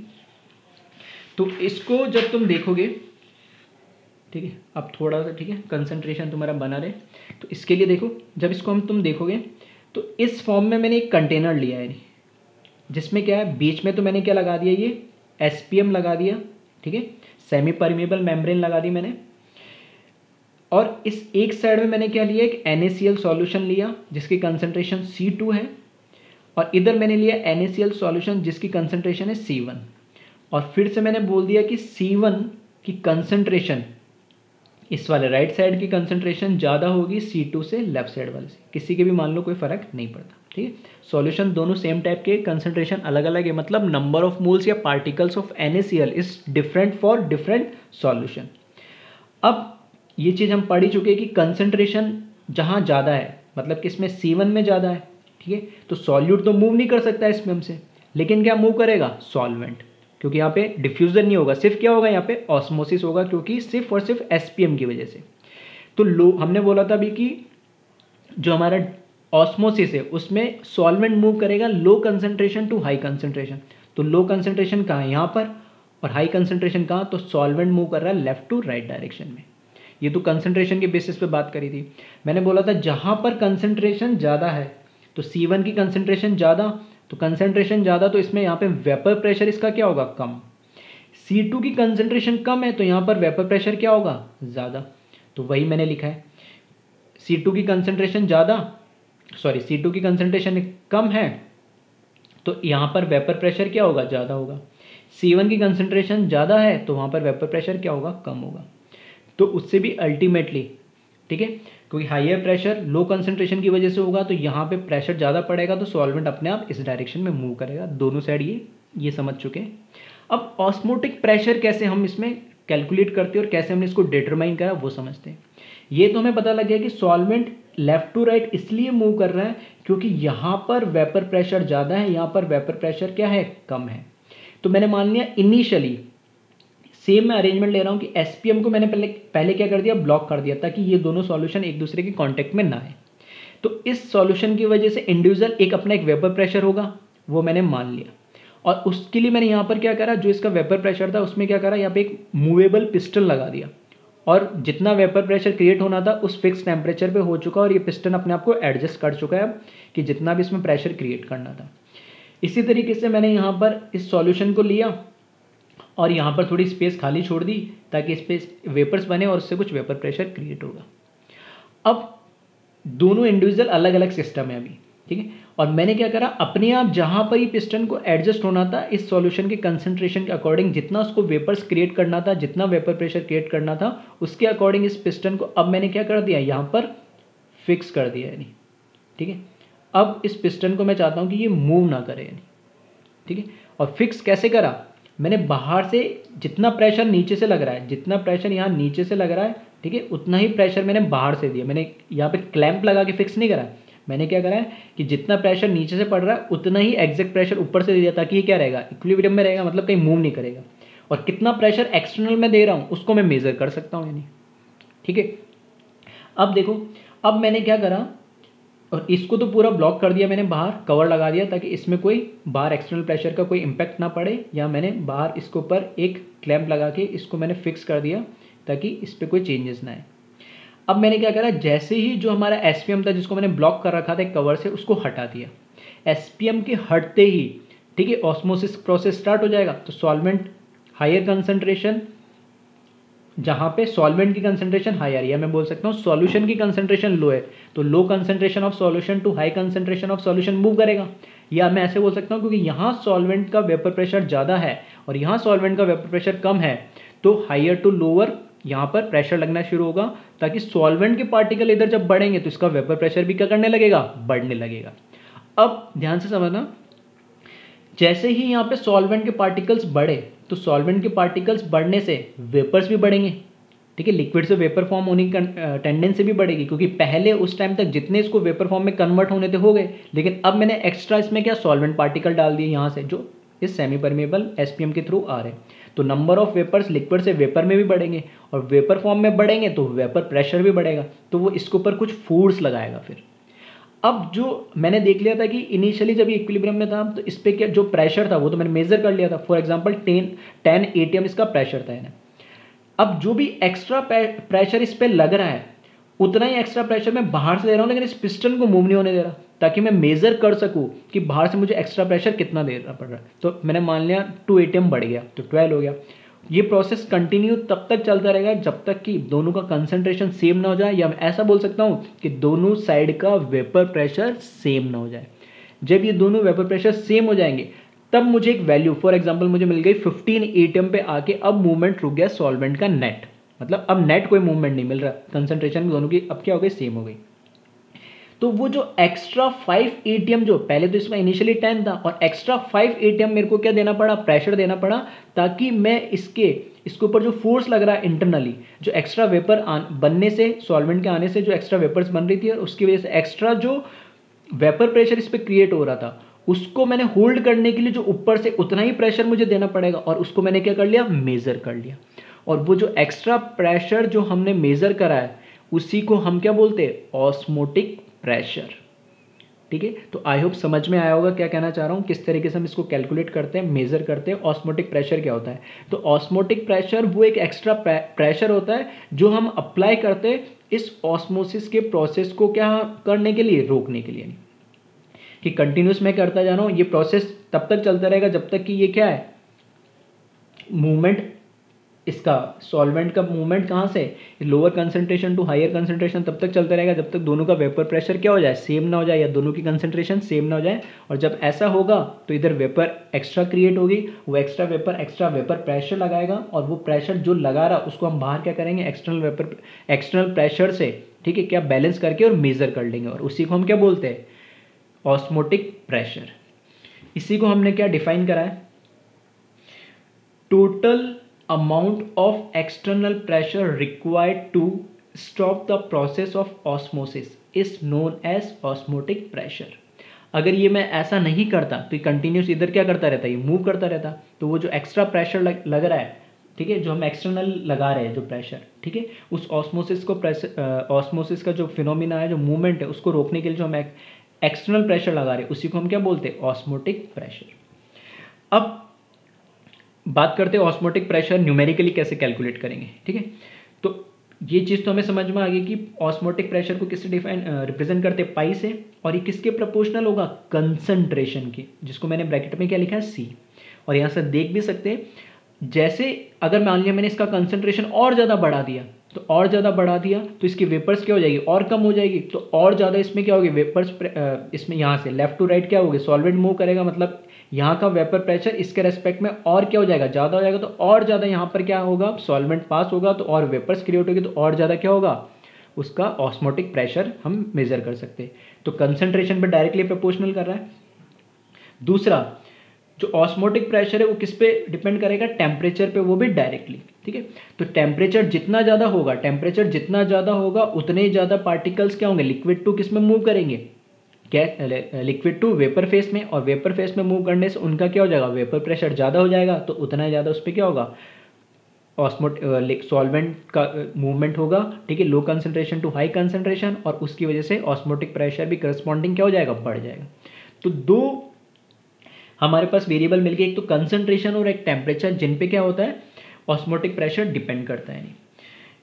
तो इसको जब तुम देखोगे, ठीक है, अब थोड़ा सा ठीक है कंसंट्रेशन तुम्हारा बना रहे, तो इसके लिए देखो जब इसको हम तुम देखोगे तो इस फॉर्म में मैंने एक कंटेनर लिया है जिसमें क्या है, बीच में तो मैंने क्या लगा दिया, ये एसपीएम लगा दिया। ठीक है, सेमी परमिएबल मेम्ब्रेन लगा दी मैंने, और इस एक साइड में मैंने क्या लिया, एक NaCl सॉल्यूशन लिया जिसकी कंसंट्रेशन C2 है, और इधर मैंने लिया NaCl सॉल्यूशन जिसकी कंसंट्रेशन है C1। और फिर से मैंने बोल दिया कि C1 की कंसंट्रेशन इस वाले राइट साइड की कंसंट्रेशन ज़्यादा होगी C2 से लेफ्ट साइड वाले से, किसी के भी मान लो कोई फ़र्क नहीं पड़ता। ठीक है, सॉल्यूशन दोनों सेम टाइप के, कंसंट्रेशन अलग अलग है, मतलब नंबर ऑफ मोल्स या particles of NaCl is different for different solution. अब ये चीज़ हम पढ़ ही चुके हैं कि कंसंट्रेशन जहाँ ज़्यादा है, मतलब कि इसमें C1 में ज़्यादा है, ठीक है, तो सॉल्यूट तो मूव नहीं कर सकता इसमें हमसे, लेकिन क्या मूव करेगा, सॉल्वेंट, क्योंकि यहाँ पे डिफ्यूजन नहीं होगा, सिर्फ क्या होगा यहाँ पे ऑस्मोसिस होगा, क्योंकि सिर्फ और सिर्फ एसपीएम की वजह से। तो लो हमने बोला था अभी कि जो हमारा ऑस्मोसिस है उसमें सॉल्वेंट मूव करेगा low concentration to high concentration. तो लो कंसंट्रेशन कहाँ है, यहाँ पर, और हाई कंसंट्रेशन कहाँ, तो सॉल्वेंट मूव कर रहा है लेफ्ट टू राइट डायरेक्शन में। ये तो कंसंट्रेशन के बेसिस पे बात करी थी। मैंने बोला था जहाँ पर कंसंट्रेशन ज़्यादा है, तो C1 की कंसंट्रेशन ज़्यादा, तो कंसंट्रेशन ज़्यादा, तो इसमें यहाँ पे वेपर प्रेशर इसका क्या होगा, कम। C2 की कंसंट्रेशन कम है तो यहाँ पर वेपर प्रेशर क्या होगा, ज़्यादा। तो वही मैंने लिखा है, C2 की कंसंट्रेशन ज़्यादा, सॉरी C2 की कंसंट्रेशन कम है तो यहाँ पर वेपर प्रेशर क्या होगा, ज़्यादा होगा। C1 की कंसंट्रेशन ज़्यादा है तो वहाँ पर वेपर प्रेशर क्या होगा, कम होगा। तो उससे भी अल्टीमेटली, ठीक है, क्योंकि हायर प्रेशर लो कंसंट्रेशन की वजह से होगा तो यहाँ पे प्रेशर ज़्यादा पड़ेगा तो सॉल्वेंट अपने आप इस डायरेक्शन में मूव करेगा। दोनों साइड ये समझ चुके हैं। अब ऑस्मोटिक प्रेशर कैसे हम इसमें कैलकुलेट करते हैं और कैसे हमने इसको डिटरमाइन करा वो समझते हैं। ये तो हमें पता लग गया कि सॉल्वेंट लेफ्ट टू राइट इसलिए मूव कर रहा है क्योंकि यहाँ पर वेपर प्रेशर ज़्यादा है, यहाँ पर वेपर प्रेशर क्या है, कम है। तो मैंने मान लिया इनिशियली सेम मैं अरेंजमेंट ले रहा हूँ कि एसपीएम को मैंने पहले क्या कर दिया, ब्लॉक कर दिया, ताकि ये दोनों सॉल्यूशन एक दूसरे के कांटेक्ट में ना आए। तो इस सॉल्यूशन की वजह से इंडिविजुअल एक अपना एक वेपर प्रेशर होगा, वो मैंने मान लिया, और उसके लिए मैंने यहाँ पर क्या करा, जो इसका वेपर प्रेशर था उसमें क्या करा, यहाँ पे एक मूवेबल पिस्टन लगा दिया, और जितना वेपर प्रेशर क्रिएट होना था उस फिक्स टेम्परेचर पे हो चुका, और ये पिस्टन अपने आप को एडजस्ट कर चुका है अब कि जितना भी इसमें प्रेशर क्रिएट करना था। इसी तरीके से मैंने यहाँ पर इस सॉल्यूशन को लिया और यहाँ पर थोड़ी स्पेस खाली छोड़ दी ताकि स्पेस वेपर्स बने और उससे कुछ वेपर प्रेशर क्रिएट होगा। अब दोनों इंडिविजुअल अलग अलग सिस्टम है अभी, ठीक है, और मैंने क्या करा, अपने आप जहाँ पर ही पिस्टन को एडजस्ट होना था इस सॉल्यूशन के कंसंट्रेशन के अकॉर्डिंग, जितना उसको वेपर्स क्रिएट करना था, जितना वेपर प्रेशर क्रिएट करना था उसके अकॉर्डिंग इस पिस्टन को अब मैंने क्या कर दिया, यहाँ पर फिक्स कर दिया यानी, ठीक है। अब इस पिस्टन को मैं चाहता हूँ कि ये मूव ना करे यानी, ठीक है, और फिक्स कैसे करा, मैंने बाहर से जितना प्रेशर नीचे से लग रहा है, जितना प्रेशर यहाँ नीचे से लग रहा है, ठीक है, उतना ही प्रेशर मैंने बाहर से दिया। मैंने यहाँ पे क्लैंप लगा के फिक्स नहीं करा, मैंने क्या करा है कि जितना प्रेशर नीचे से पड़ रहा है उतना ही एग्जैक्ट प्रेशर ऊपर से दे दिया, ताकि ये क्या रहेगा, इक्विलिब्रियम में रहेगा, मतलब कहीं मूव नहीं करेगा। और कितना प्रेशर एक्सटर्नल में दे रहा हूँ उसको मैं मेजर कर सकता हूँ यानी, ठीक है। अब देखो, अब मैंने क्या करा, और इसको तो पूरा ब्लॉक कर दिया मैंने, बाहर कवर लगा दिया ताकि इसमें कोई बाहर एक्सटर्नल प्रेशर का कोई इम्पैक्ट ना पड़े, या मैंने बाहर इसके ऊपर एक क्लैंप लगा के इसको मैंने फिक्स कर दिया ताकि इस पर कोई चेंजेस ना आए। अब मैंने क्या करा, जैसे ही जो हमारा एसपीएम था जिसको मैंने ब्लॉक कर रखा था कवर से, उसको हटा दिया। एसपीएम के हटते ही, ठीक है, ऑस्मोसिस प्रोसेस स्टार्ट हो जाएगा। तो सॉल्वेंट हायर कंसंट्रेशन, जहाँ पे सॉल्वेंट की कंसंट्रेशन हायर, या मैं बोल सकता हूँ सॉल्यूशन की कंसंट्रेशन लो है तो low concentration of solution to high concentration of solution move करेगा। या मैं ऐसे बोल सकता हूँ क्योंकि यहाँ सॉल्वेंट का वेपर प्रेशर ज़्यादा है और यहाँ सॉल्वेंट का वेपर प्रेशर कम है, तो हायर टू लोअर यहाँ पर प्रेशर लगना शुरू होगा, ताकि सॉल्वेंट के पार्टिकल इधर जब बढ़ेंगे तो इसका वेपर प्रेशर भी क्या करने लगेगा, बढ़ने लगेगा। अब ध्यान से समझना, जैसे ही यहाँ पे सॉल्वेंट के पार्टिकल्स बढ़े तो सॉल्वेंट के पार्टिकल्स बढ़ने से वेपर्स भी बढ़ेंगे, ठीक है। लिक्विड से वेपर फॉर्म होने की टेंडेंसी भी बढ़ेगी, क्योंकि पहले उस टाइम तक जितने इसको वेपर फॉर्म में कन्वर्ट होने थे हो गए, लेकिन अब मैंने एक्स्ट्रा इसमें क्या सॉल्वेंट पार्टिकल डाल दिए यहाँ से, जो इस सेमी परमेबल एसपीएम के थ्रू आ रहे हैं। तो नंबर ऑफ वेपर्स लिक्विड से वेपर में भी बढ़ेंगे, और वेपर फॉर्म में बढ़ेंगे तो वेपर प्रेशर भी बढ़ेगा, तो वो इसके ऊपर कुछ फोर्स लगाएगा। फिर अब जो मैंने देख लिया था कि इनिशियली जब ये इक्विलिब्रियम में था तो इस पर क्या जो प्रेशर था वो तो मैंने मेजर कर लिया था। फॉर एग्जांपल 10 एटीएम इसका प्रेशर था। अब जो भी एक्स्ट्रा प्रेशर इस पर लग रहा है उतना ही एक्स्ट्रा प्रेशर मैं बाहर से दे रहा हूँ, लेकिन इस पिस्टन को मूव नहीं होने दे रहा, ताकि मैं मेजर कर सकूँ कि बाहर से मुझे एक्स्ट्रा प्रेशर कितना देना पड़ रहा है। तो मैंने मान लिया 2 एटीएम बढ़ गया तो 12 हो गया। ये प्रोसेस कंटिन्यू तब तक चलता रहेगा जब तक कि दोनों का कंसंट्रेशन सेम ना हो जाए, या मैं ऐसा बोल सकता हूँ कि दोनों साइड का वेपर प्रेशर सेम ना हो जाए। जब ये दोनों वेपर प्रेशर सेम हो जाएंगे तब मुझे एक वैल्यू, फॉर एग्जांपल मुझे मिल गई 15 एटीएम पे आके, अब मूवमेंट रुक गया सॉल्वेंट का नेट, मतलब अब नेट कोई मूवमेंट नहीं मिल रहा, कंसंट्रेशन दोनों की अब क्या हो गई, सेम हो गई। तो वो जो एक्स्ट्रा 5 एटीएम, जो पहले तो इसमें इनिशियली 10 था, और एक्स्ट्रा 5 एटीएम मेरे को क्या देना पड़ा, प्रेशर देना पड़ा, ताकि मैं इसके ऊपर जो फोर्स लग रहा है इंटरनली, जो एक्स्ट्रा वेपर बनने से, सॉल्वेंट के आने से जो एक्स्ट्रा वेपर्स बन रही थी, और उसकी वजह से एक्स्ट्रा जो वेपर प्रेशर इस पर क्रिएट हो रहा था, उसको मैंने होल्ड करने के लिए जो ऊपर से उतना ही प्रेशर मुझे देना पड़ेगा, और उसको मैंने क्या कर लिया, मेजर कर लिया। और वो जो एक्स्ट्रा प्रेशर जो हमने मेजर करा है उसी को हम क्या बोलते हैं, ऑस्मोटिक प्रेशर। ठीक है, तो आई होप समझ में आया होगा क्या कहना चाह रहा हूँ, किस तरीके से हम इसको कैलकुलेट करते हैं, मेजर करते हैं। ऑस्मोटिक प्रेशर क्या होता है, तो ऑस्मोटिक प्रेशर वो एक एक्स्ट्रा प्रेशर होता है जो हम अप्लाई करते हैं इस ऑस्मोसिस के प्रोसेस को क्या करने के लिए, रोकने के लिए, कि कंटिन्यूस मैं करता जा रहा हूँ। ये प्रोसेस तब तक चलता रहेगा जब तक कि ये क्या है, मूवमेंट, इसका सॉल्वेंट का मूवमेंट कहाँ से, lower concentration to higher concentration, तब तक चलता रहेगा जब तक दोनों का वेपर प्रेशर क्या हो जाए, सेम ना हो जाए, या दोनों की कंसंट्रेशन सेम ना हो जाए। और जब ऐसा होगा तो इधर वेपर एक्स्ट्रा क्रिएट होगी, वो एक्स्ट्रा वेपर प्रेशर लगाएगा, और वो प्रेशर जो लगा रहा उसको हम बाहर क्या करेंगे, एक्सटर्नल प्रेशर से, ठीक है, क्या बैलेंस करके और मेजर कर लेंगे, और उसी को हम क्या बोलते हैं, ऑस्मोटिक प्रेशर। इसी को हमने क्या डिफाइन करा है, total amount of external pressure required to stop the process of osmosis is known as osmotic pressure। अगर ये मैं ऐसा नहीं करता तो ये कंटिन्यूस इधर क्या करता रहता, ये मूव करता रहता, तो वो जो एक्स्ट्रा प्रेशर लग रहा है, ठीक है, जो हम एक्सटर्नल लगा रहे हैं जो प्रेशर, ठीक है, उस ऑस्मोसिस का जो फिनोमिना है, जो मूवमेंट है, उसको रोकने के लिए जो हम एक्सटर्नल प्रेशर लगा रहे हैं उसी को हम क्या बोलते हैं, ऑस्मोटिक प्रेशर। अब बात करते हैं ऑस्मोटिक प्रेशर न्यूमेरिकली कैसे कैलकुलेट करेंगे। ठीक है, तो ये चीज़ तो हमें समझ में आ गई कि ऑस्मोटिक प्रेशर को किससे रिप्रेजेंट करते हैं, पाई से, और ये किसके प्रोपोर्शनल होगा, कंसंट्रेशन के, जिसको मैंने ब्रैकेट में क्या लिखा है, सी। और यहाँ से देख भी सकते हैं, जैसे अगर मान लिया मैंने इसका कंसंट्रेशन और ज़्यादा बढ़ा दिया, तो और ज़्यादा बढ़ा दिया तो इसकी वेपर्स क्या हो जाएगी, और कम हो जाएगी, तो और ज़्यादा इसमें क्या होगी, वेपर्स इसमें यहाँ से लेफ्ट टू राइट क्या होगी, सॉल्वेंट मूव करेगा, मतलब यहाँ का वेपर प्रेशर इसके रेस्पेक्ट में और क्या हो जाएगा, ज़्यादा हो जाएगा, तो और ज़्यादा यहाँ पर क्या होगा, सॉल्वेंट पास होगा, तो और वेपर्स क्रिएट होगी, तो और ज़्यादा क्या होगा, उसका ऑस्मोटिक प्रेशर हम मेजर कर सकते हैं। तो कंसंट्रेशन पर डायरेक्टली प्रोपोर्शनल कर रहा है। दूसरा, जो ऑस्मोटिक प्रेशर है वो किस पे डिपेंड करेगा, टेम्परेचर पे, वो भी डायरेक्टली। ठीक है, तो टेम्परेचर जितना ज़्यादा होगा उतने ही ज़्यादा पार्टिकल्स क्या होंगे, लिक्विड टू किस में मूव करेंगे, लिक्विड टू वेपर फेस में, और वेपर फेस में मूव करने से उनका क्या हो जाएगा, वेपर प्रेशर ज़्यादा हो जाएगा, तो उतना ही ज़्यादा उस पर क्या होगा, सॉल्वेंट का मूवमेंट होगा। ठीक है, low concentration to high concentration, और उसकी वजह से ऑस्मोटिक प्रेशर भी करस्पॉन्डिंग क्या हो जाएगा, बढ़ जाएगा। तो दो हमारे पास वेरिएबल मिल गए, एक तो कंसंट्रेशन और एक टेम्परेचर, जिन पे क्या होता है, ऑस्मोटिक प्रेशर डिपेंड करता है।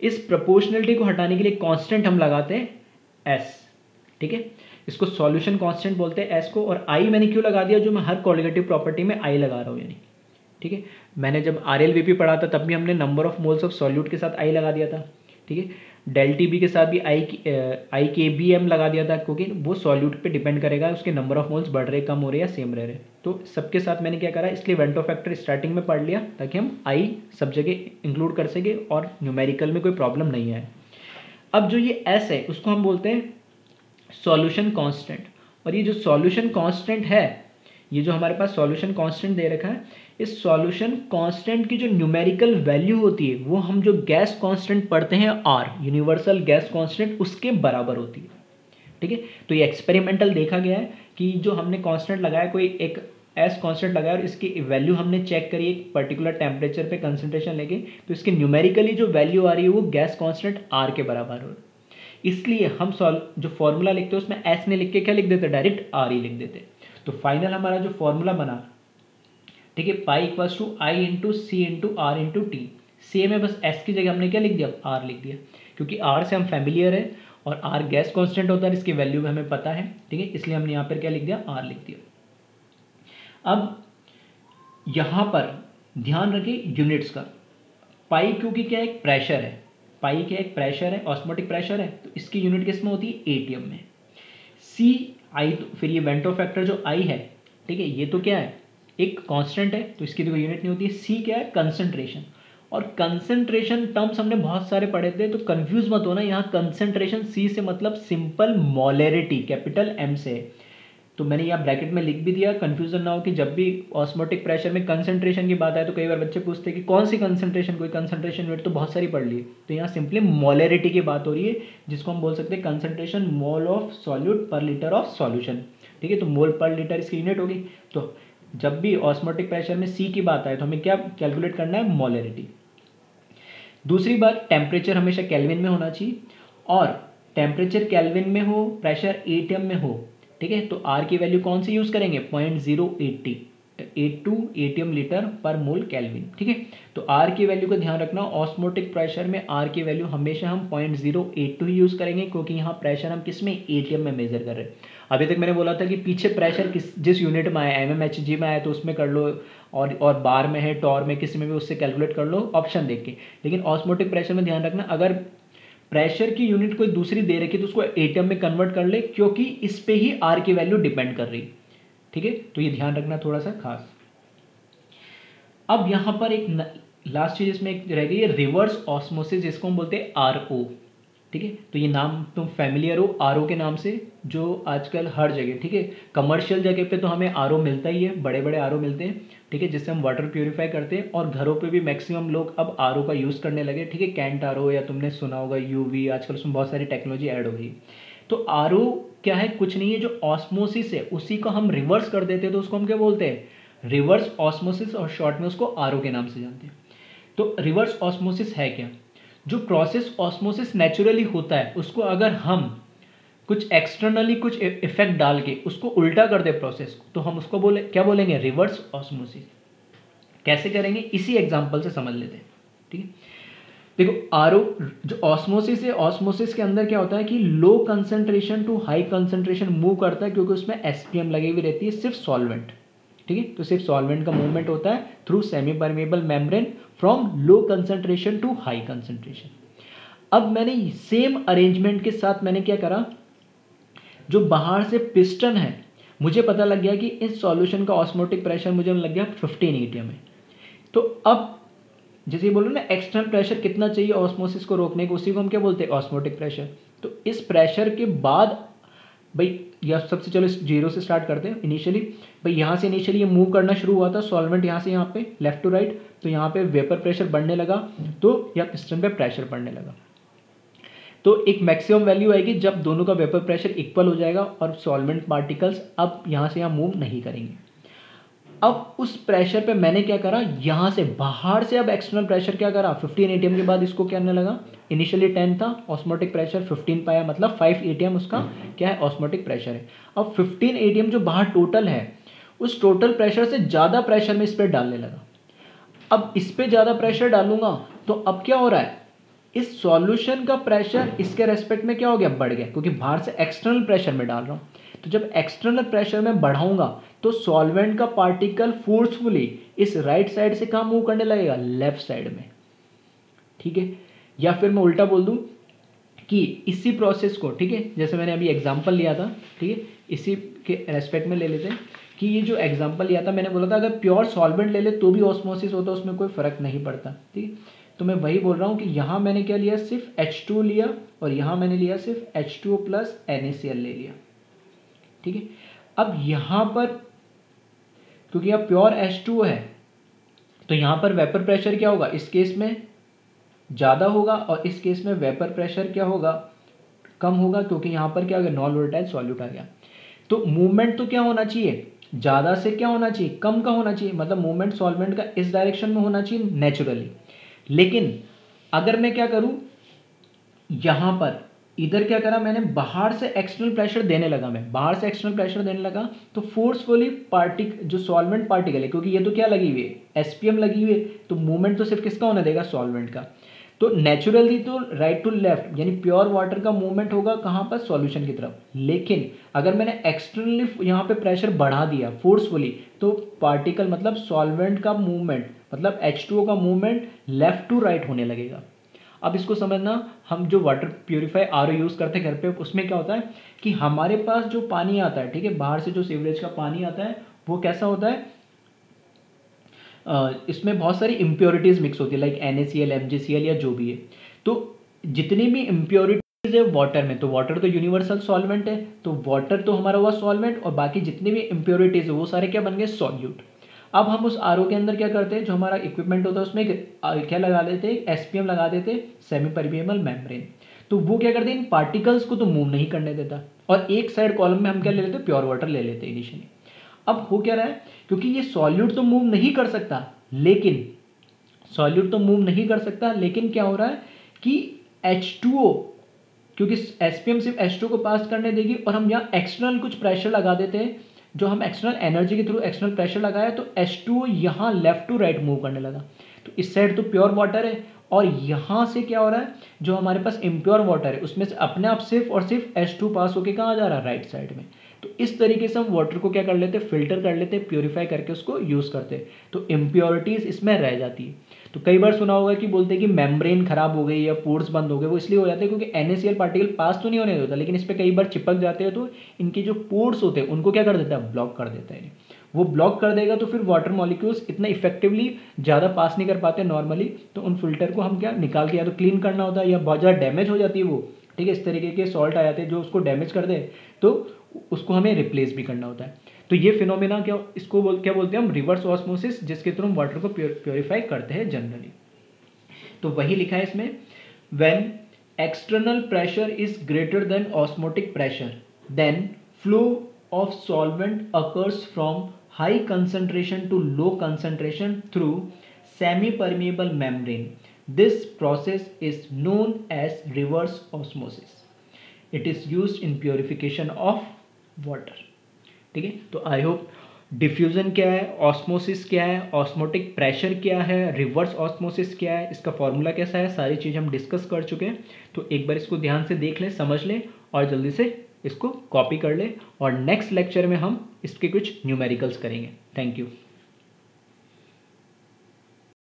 इस प्रोपोर्शनलिटी को हटाने के लिए कांस्टेंट हम लगाते हैं एस। ठीक है, इसको सॉल्यूशन कांस्टेंट बोलते हैं एस को, और आई मैंने क्यों लगा दिया, जो मैं हर कोलिगेटिव प्रॉपर्टी में आई लगा रहा हूँ, यानी ठीक है, मैंने जब RLVP पढ़ा था तब भी हमने number of moles of solute के साथ आई लगा दिया था। ठीक है, डेल टी बी के साथ भी आई के बी एम लगा दिया था, क्योंकि वो सॉल्यूट पे डिपेंड करेगा उसके नंबर ऑफ मोल्स बढ़ रहे, कम हो रहे या सेम रह रहे। तो सबके साथ मैंने क्या करा, इसलिए वेंटो फैक्टर स्टार्टिंग में पढ़ लिया ताकि हम आई सब जगह इंक्लूड कर सके और न्यूमेरिकल में कोई प्रॉब्लम नहीं आए। अब जो ये एस है उसको हम बोलते हैं सॉल्यूशन कांस्टेंट। और ये जो सॉल्यूशन कांस्टेंट है, ये जो हमारे पास सॉल्यूशन कांस्टेंट दे रखा है, इस सॉल्यूशन कांस्टेंट की जो न्यूमेरिकल वैल्यू होती है वो हम जो गैस कांस्टेंट पढ़ते हैं आर, यूनिवर्सल गैस कांस्टेंट, उसके बराबर होती है। ठीक है, तो ये एक्सपेरिमेंटल देखा गया है कि जो हमने कांस्टेंट लगाया, कोई एक एस कांस्टेंट लगाया और इसकी वैल्यू हमने चेक करी एक पर्टिकुलर टेम्परेचर पे कंसंट्रेशन लेके, तो इसकी न्यूमेरिकली जो वैल्यू आ रही है वो गैस कांस्टेंट आर के बराबर हो। इसलिए हम जो फॉर्मूला लिखते हैं उसमें एस ने लिख के क्या लिख देते, डायरेक्ट आर ही लिख देते। तो फाइनल हमारा जो फॉर्मूला बना, ठीक है, pi equals to I into C into R into T. Same है, बस एस की जगह हमने क्या लिख दिया, आर लिख दिया, क्योंकि आर से हम फैमिलियर है और आर गैस कांस्टेंट होता है, इसकी वैल्यू भी हमें पता है। ठीक है, इसलिए हमने यहाँ पर क्या लिख दिया, आर लिख दिया। अब यहाँ पर ध्यान रखिए यूनिट्स का, पाई क्योंकि क्या एक प्रेशर है, पाई क्या एक प्रेशर है, ऑस्मोटिक प्रेशर है, तो इसकी यूनिट किस में होती है, एटीएम में। सी आई, तो फिर ये वेंटो फैक्टर जो आई है, ठीक है, ये तो क्या है, एक कांस्टेंट है, तो इसकी तो कोई यूनिट नहीं होती है। सी क्या है, कंसंट्रेशन, और कंसंट्रेशन टर्म्स हमने बहुत सारे पढ़े थे, तो कंफ्यूज मत होना, यहाँ कंसंट्रेशन सी से मतलब सिंपल मोलैरिटी कैपिटल एम से। तो मैंने यहाँ ब्रैकेट में लिख भी दिया, कंफ्यूजन ना हो कि जब भी ऑस्मोटिक प्रेशर में कंसंट्रेशन की बात आए तो कई बार बच्चे पूछते हैं कि कौन सी कंसंट्रेशन, कोई कंसंट्रेशन यूनिट तो बहुत सारी पढ़ ली। तो यहाँ सिंपली मोलैरिटी की बात हो रही है, जिसको हम बोल सकते हैं कंसंट्रेशन मोल ऑफ सॉल्यूट पर लीटर ऑफ सॉल्यूशन। ठीक है, तो मोल पर लीटर इसकी यूनिट होगी। तो जब भी ऑस्मोटिक प्रेशर में सी की बात आए तो हमें क्या कैलकुलेट करना है, मोलैरिटी। दूसरी बात, टेम्परेचर हमेशा केल्विन में होना चाहिए, और टेम्परेचर केल्विन में हो, प्रेशर एटीएम में हो। ठीक है, तो आर की वैल्यू कौन सी यूज करेंगे, 0.082 एटीएम लीटर पर मोल केल्विन। ठीक है, तो आर की वैल्यू का ध्यान रखना, ऑस्मोटिक प्रेशर में आर की वैल्यू हमेशा हम 0.082 ही यूज करेंगे, क्योंकि यहाँ प्रेशर हम किस में, एटीएम में मेजर कर रहे हैं। अभी तक मैंने बोला था कि पीछे प्रेशर जिस यूनिट में आया, एमएमएचजी में आया तो उसमें कर लो, और बार में है, टॉर में, किसी में भी उससे कैलकुलेट कर लो ऑप्शन देख के। लेकिन ऑस्मोटिक प्रेशर में ध्यान रखना, अगर प्रेशर की यूनिट कोई दूसरी दे रखी तो उसको एटीएम में कन्वर्ट कर ले, क्योंकि इस पे ही आर की वैल्यू डिपेंड कर रही। ठीक है, तो ये ध्यान रखना थोड़ा सा खास। अब यहां पर एक लास्ट चीज इसमें एक रह गई है, रिवर्स ऑस्मोसिस, जिसको हम बोलते हैं आरओ। ठीक है, तो ये नाम तुम फैमिलियर हो आरओ के नाम से, जो आजकल हर जगह, ठीक है, कमर्शियल जगह पे तो हमें आरओ मिलता ही है, बड़े बड़े आरओ मिलते हैं। ठीक है, जिससे हम वाटर प्यूरिफाई करते हैं, और घरों पे भी मैक्सिमम लोग अब आरओ का यूज़ करने लगे। ठीक है, कैंट आरओ, या तुमने सुना होगा यूवी, आजकल उसमें बहुत सारी टेक्नोलॉजी ऐड हो गई। तो आरओ क्या है, कुछ नहीं है, जो ऑस्मोसिस है उसी को हम रिवर्स कर देते हैं, तो उसको हम क्या बोलते हैं, रिवर्स ऑस्मोसिस, और शॉर्ट में उसको आरओ के नाम से जानते हैं। तो रिवर्स ऑस्मोसिस है क्या, जो प्रोसेस ऑस्मोसिस नेचुरली होता है उसको अगर हम कुछ एक्सटर्नली कुछ इफेक्ट डाल के उसको उल्टा कर दे प्रोसेस को, तो हम उसको क्या बोलेंगे, रिवर्स ऑस्मोसिस। कैसे करेंगे, इसी एग्जांपल से समझ लेते हैं। ठीक है, देखो आरओ जो ऑस्मोसिस है, ऑस्मोसिस के अंदर क्या होता है कि low concentration to high concentration move करता है, क्योंकि उसमें एसपीएम लगी हुई रहती है, सिर्फ सॉल्वेंट। ठीक है, तो सिर्फ सॉल्वेंट का मूवमेंट होता है through semi permeable membrane from low concentration to high concentration. अब मैंने सेम अरेंजमेंट के साथ मैंने क्या करा, जो बाहर से पिस्टन है, मुझे पता लग गया कि इस सॉल्यूशन का ऑस्मोटिक प्रेशर मुझे लग गया 15 एटीएम है। तो अब जैसे ये बोलो ना, एक्सटर्नल प्रेशर कितना चाहिए ऑस्मोसिस को रोकने को, उसी को हम क्या बोलते हैं, ऑस्मोटिक प्रेशर। तो इस प्रेशर के बाद भाई, या सबसे चलो इस जीरो से स्टार्ट करते हैं। इनिशियली भाई यहाँ से इनिशियली ये मूव करना शुरू हुआ था सॉल्वेंट, यहाँ से यहाँ पे लेफ्ट टू राइट, तो यहाँ पे वेपर प्रेशर बढ़ने लगा, तो या पिस्टन पे प्रेशर बढ़ने लगा। तो एक मैक्सिमम वैल्यू आएगी जब दोनों का वेपर प्रेशर इक्वल हो जाएगा और सॉल्वेंट पार्टिकल्स अब यहाँ से यहाँ मूव नहीं करेंगे। अब उस प्रेशर पे मैंने क्या करा, यहाँ से बाहर से अब एक्सटर्नल प्रेशर क्या करा, 15 एटीएम के बाद इसको क्या आने लगा, इनिशियली 10 था, ऑस्मोटिक प्रेशर 15 पाया, मतलब 5 एटीएम उसका क्या है, ऑस्मोटिक प्रेशर है। अब 15 एटीएम जो बाहर टोटल है, उस टोटल प्रेशर से ज़्यादा प्रेशर में इस पर डालने लगा। अब इस पर ज़्यादा प्रेशर डालूंगा तो अब क्या हो रहा है, इस सॉल्यूशन का प्रेशर इसके रेस्पेक्ट में क्या हो गया, बढ़ गया, क्योंकि बाहर से एक्सटर्नल प्रेशर में डाल रहा हूँ। तो जब एक्सटर्नल प्रेशर में बढ़ाऊंगा तो सॉल्वेंट का पार्टिकल फोर्सफुली इस राइट साइड से कहाँ मूव करने लगेगा, लेफ्ट साइड में। ठीक है, या फिर मैं उल्टा बोल दूं, कि इसी प्रोसेस को, ठीक है, जैसे मैंने अभी एग्जांपल लिया था, ठीक है, इसी के रेस्पेक्ट में ले लेते हैं कि ये जो एग्जांपल लिया था, मैंने बोला था अगर प्योर सॉल्वेंट ले ले तो भी ऑस्मोसिस होता है, उसमें कोई फ़र्क नहीं पड़ता, ठीक है। तो मैं वही बोल रहा हूँ कि यहाँ मैंने क्या लिया, सिर्फ H2 लिया और यहाँ मैंने लिया सिर्फ H2O प्लस NaCl ले लिया, ठीक है। अब यहाँ पर क्योंकि अब प्योर H2O है तो यहाँ पर वेपर प्रेशर क्या होगा, इस केस में ज़्यादा होगा और इस केस में वेपर प्रेशर क्या होगा, कम होगा, क्योंकि यहाँ पर क्या हो गया, नॉन वोलेटाइल सॉल्यूट आ गया। तो मूवमेंट तो क्या होना चाहिए, ज़्यादा से क्या होना चाहिए, कम का होना चाहिए, मतलब मूवमेंट सॉल्वेंट का इस डायरेक्शन में होना चाहिए नेचुरली। लेकिन अगर मैं क्या करूँ, यहाँ पर इधर क्या करा मैंने, बाहर से एक्सटर्नल प्रेशर देने लगा, मैं बाहर से एक्सटर्नल प्रेशर देने लगा तो फोर्सफुली जो सॉल्वेंट पार्टिकल है, क्योंकि ये तो क्या लगी हुई है, SPM लगी हुई है, तो मूवमेंट तो सिर्फ किसका होने देगा, सॉल्वेंट का। तो नेचुरली तो राइट टू लेफ्ट यानी प्योर वाटर का मूवमेंट होगा कहाँ पर, सॉल्यूशन की तरफ। लेकिन अगर मैंने एक्सटर्नली यहाँ पे प्रेशर बढ़ा दिया फोर्सफुली, तो पार्टिकल मतलब सॉल्वेंट का मूवमेंट मतलब H2O का मूवमेंट लेफ्ट टू राइट होने लगेगा। अब इसको समझना, हम जो वाटर प्योरीफाई RO यूज़ करते हैं घर पे, उसमें क्या होता है कि हमारे पास जो पानी आता है, ठीक है, बाहर से जो सीवरेज का पानी आता है वो कैसा होता है, इसमें बहुत सारी इम्प्योरिटीज़ मिक्स होती है, लाइक NaCl MgCl या जो भी है। तो जितनी भी इम्प्योरिटीज़ है वाटर में, तो वाटर तो यूनिवर्सल सॉल्वेंट है, तो वाटर तो हमारा हुआ सॉल्वेंट और बाकी जितनी भी इम्प्योरिटीज़ है वो सारे क्या बन गए, सॉल्यूट। अब हम उस RO के अंदर क्या करते हैं, जो हमारा इक्विपमेंट होता है उसमें क्या लगा देते हैं, SPM लगा देते हैं, सेमी परमिएबल मेम्ब्रेन। तो वो क्या करते हैं, इन पार्टिकल्स को तो मूव नहीं करने देता, और एक साइड कॉलम में हम क्या ले लेते हैं, प्योर वाटर ले लेते हैं इनिशियली। अब हो क्या रहा है, क्योंकि ये सॉल्यूट तो मूव नहीं कर सकता, लेकिन सॉल्यूट तो मूव नहीं कर सकता, लेकिन क्या हो रहा है कि H2O, क्योंकि SPM सिर्फ H2O को पास करने देगी और हम यहाँ एक्सटर्नल कुछ प्रेशर लगा देते हैं, जो हम एक्सटर्नल एनर्जी के थ्रू एक्सटर्नल प्रेशर लगाया, तो H2O यहाँ लेफ्ट टू राइट मूव करने लगा। तो इस साइड तो प्योर वाटर है और यहाँ से क्या हो रहा है, जो हमारे पास इम्प्योर वाटर है उसमें से अपने आप सिर्फ और सिर्फ H2 पास होके कहाँ जा रहा है, राइट साइड में। तो इस तरीके से हम वाटर को क्या कर लेते हैं, फिल्टर कर लेते हैं, प्योरीफाई करके उसको यूज़ करते हैं, तो इम्प्योरिटीज़ इसमें रह जाती है। तो कई बार सुना होगा कि बोलते हैं कि मेम्ब्रेन खराब हो गई या पोर्स बंद हो गए, वो इसलिए हो जाते हैं क्योंकि NaCl पार्टिकल पास तो नहीं होने देता, लेकिन इस पर कई बार चिपक जाते हैं, तो इनके जो पोर्स होते हैं उनको क्या कर देता है, ब्लॉक कर देता है। वो ब्लॉक कर देगा तो फिर वाटर मॉलिक्यूल्स इतना इफेक्टिवली ज़्यादा पास नहीं कर पाते नॉर्मली, तो उन फिल्टर को हम क्या निकाल के या तो क्लीन करना होता है या बहुत ज़्यादा डैमेज हो जाती है वो, ठीक है, इस तरीके के सॉल्ट आ जाते हैं जो उसको डैमेज कर दे, तो उसको हमें रिप्लेस भी करना होता है। तो ये फिनोमेना क्या, इसको क्या बोलते हैं हम, रिवर्स ऑस्मोसिस, जिसके थ्रू हम वाटर को प्योरीफाई करते हैं जनरली। तो वही लिखा है इसमें, when external pressure is greater than osmotic pressure then flow of solvent occurs from high concentration to low concentration through semi permeable membrane. This process is known as reverse osmosis. It is used in purification of water, ठीक है। तो I hope diffusion क्या है, osmosis क्या है, osmotic pressure क्या है, reverse osmosis क्या है, इसका फॉर्मूला कैसा है, सारी चीज़ हम डिस्कस कर चुके हैं। तो एक बार इसको ध्यान से देख लें, समझ लें और जल्दी से इसको कॉपी कर लें, और नेक्स्ट लेक्चर में हम इसके कुछ न्यूमेरिकल्स करेंगे। Thank you.